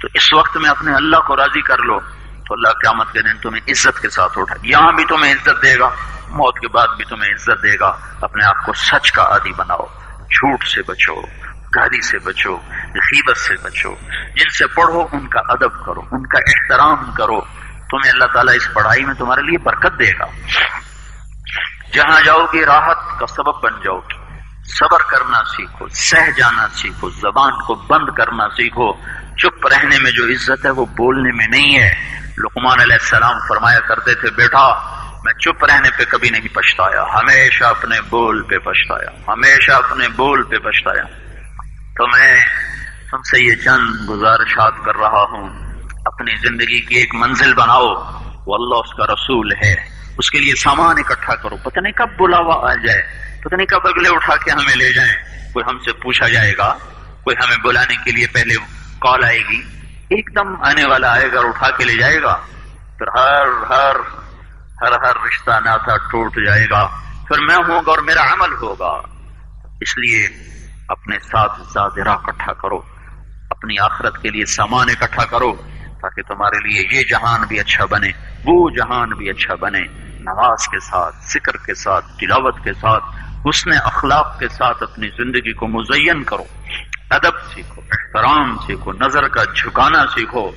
تو اس وقت میں اپنے اللہ کو راضی کر لو تو اللہ قیامت کے دن تمہیں عزت کے ساتھ اٹھا، یہاں بھی تمہیں عزت دے گا، موت کے بعد بھی تمہیں عزت دے گا۔ اپنے آپ کو سچ کا عادی بناؤ، جھوٹ سے بچو، گالی سے بچو، غیبت سے بچو، جن سے پڑھو ان کا ادب کرو، ان کا احترام کرو، تمہیں اللہ تعالیٰ اس پڑھائی میں تمہارے لیے برکت دے گا۔ جہاں جاؤ گی راحت کا سبب بن جاؤ گی۔ صبر کرنا سیکھو، سہ جانا سیکھو، زبان کو بند کرنا سیکھو۔ چپ رہنے میں جو عزت ہے وہ بولنے میں نہیں ہے۔ لقمان علیہ السلام فرمایا کرتے تھے بیٹا میں چپ رہنے پہ کبھی نہیں پچھتایا، ہمیشہ اپنے بول پہ پچھتایا، ہمیشہ اپنے بول پہ پچھتایا۔ تو میں تم سے یہ چند گزارشات کر رہا ہوں، اپنی زندگی کی ایک منزل بناؤ، وہ اللہ اس کا رسول ہے، اس کے لیے سامان اکٹھا کرو، پتہ نہیں کب بلاوا آ جائے، پتہ نہیں کب اگلے اٹھا کے ہمیں لے جائیں، کوئی ہم سے پوچھا جائے گا، کوئی ہمیں بلانے کے لیے پہلے کال آئے گی، ایک دم آنے والا آئے گا اور اٹھا کے لے جائے گا، پھر ہر رشتہ ناتا ٹوٹ جائے گا، پھر میں ہوں گا اور میرا عمل ہوگا۔ اس لیے اپنے ساتھ ذرا اکٹھا کرو، اپنی آخرت کے لیے سامان اکٹھا کرو تاکہ تمہارے لیے یہ جہان بھی اچھا بنے، وہ جہان بھی اچھا بنے۔ نماز کے ساتھ، ذکر کے ساتھ، تلاوت کے ساتھ، حسن اخلاق کے ساتھ اپنی زندگی کو مزین کرو، ادب سیکھو، احترام سیکھو، نظر کا جھکانا سیکھو۔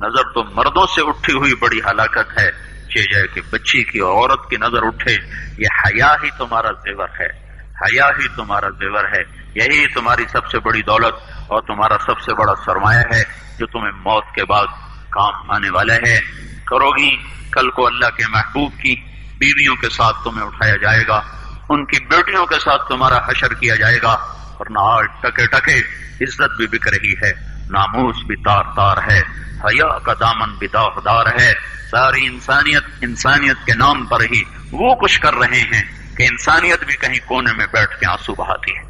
نظر تو مردوں سے اٹھی ہوئی بڑی ہلاکت ہے، جائے کہ بچی کی اور عورت کی نظر اٹھے، یہ حیا ہی تمہارا زیور ہے، حیا ہی تمہارا زیور ہے، یہی تمہاری سب سے بڑی دولت اور تمہارا سب سے بڑا سرمایہ ہے جو تمہیں موت کے بعد کام آنے والا ہے۔ کرو گی کل کو اللہ کے محبوب کی بیویوں کے ساتھ تمہیں اٹھایا جائے گا، ان کی بیٹیوں کے ساتھ تمہارا حشر کیا جائے گا، ورنہ آج ٹکے ٹکے عزت بھی بک رہی ہے، ناموس بھی تار تار ہے، حیا کا دامن بھی داغدار ہے۔ ساری انسانیت کے نام پر ہی وہ کچھ کر رہے ہیں کہ انسانیت بھی کہیں کونے میں بیٹھ کے آنسو بہاتی ہے۔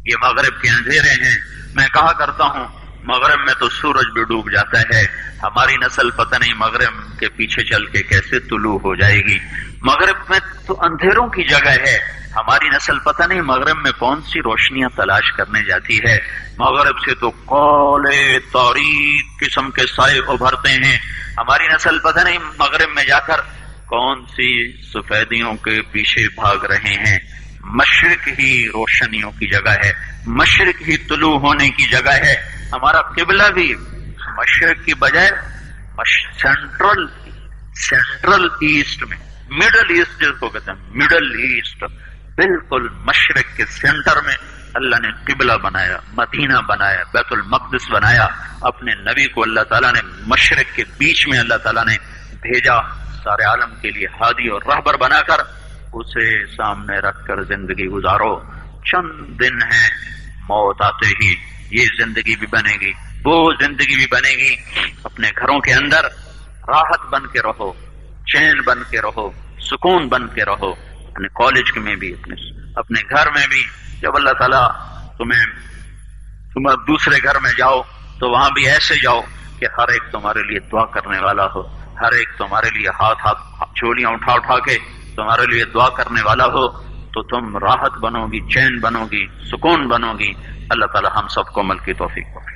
یہ مغرب کے اندھیرے ہیں، میں کہا کرتا ہوں مغرب میں تو سورج بھی ڈوب جاتا ہے، ہماری نسل پتہ نہیں مغرب کے پیچھے چل کے کیسے طلوع ہو جائے گی۔ مغرب میں تو اندھیروں کی جگہ ہے، ہماری نسل پتہ نہیں مغرب میں کون سی روشنیاں تلاش کرنے جاتی ہے۔ مغرب سے تو کالے تاریک قسم کے سائے ابھرتے ہیں، ہماری نسل پتہ نہیں مغرب میں جا کر کون سی سفیدیوں کے پیچھے بھاگ رہے ہیں۔ مشرق ہی روشنیوں کی جگہ ہے، مشرق ہی طلوع ہونے کی جگہ ہے۔ ہمارا قبلہ بھی مشرق کی بجائے سینٹرل ایسٹ میں، مڈل ایسٹ جس کو کہتے ہیں، مڈل ایسٹ، بالکل مشرق کے سینٹر میں اللہ نے قبلہ بنایا، مدینہ بنایا، بیت المقدس بنایا۔ اپنے نبی کو اللہ تعالیٰ نے مشرق کے بیچ میں اللہ تعالیٰ نے بھیجا، سارے عالم کے لیے ہادی اور رہبر بنا کر اسے سامنے رکھ کر زندگی گزارو۔ چند دن ہیں، موت آتے ہی یہ زندگی بھی بنے گی، وہ زندگی بھی بنے گی۔ اپنے گھروں کے اندر راحت بن کے رہو، چین بن کے رہو، سکون بن کے رہو، اپنے کالج میں بھی، اپنے گھر میں بھی۔ جب اللہ تعالیٰ تم دوسرے گھر میں جاؤ تو وہاں بھی ایسے جاؤ کہ ہر ایک تمہارے لیے دعا کرنے والا ہو، ہر ایک تمہارے لیے ہاتھ چولیاں اٹھا کے تمہارے لیے دعا کرنے والا ہو، تو تم راحت بنو گی، چین بنو گی، سکون بنو گی۔ اللہ تعالیٰ ہم سب کو عمل کی توفیق دے۔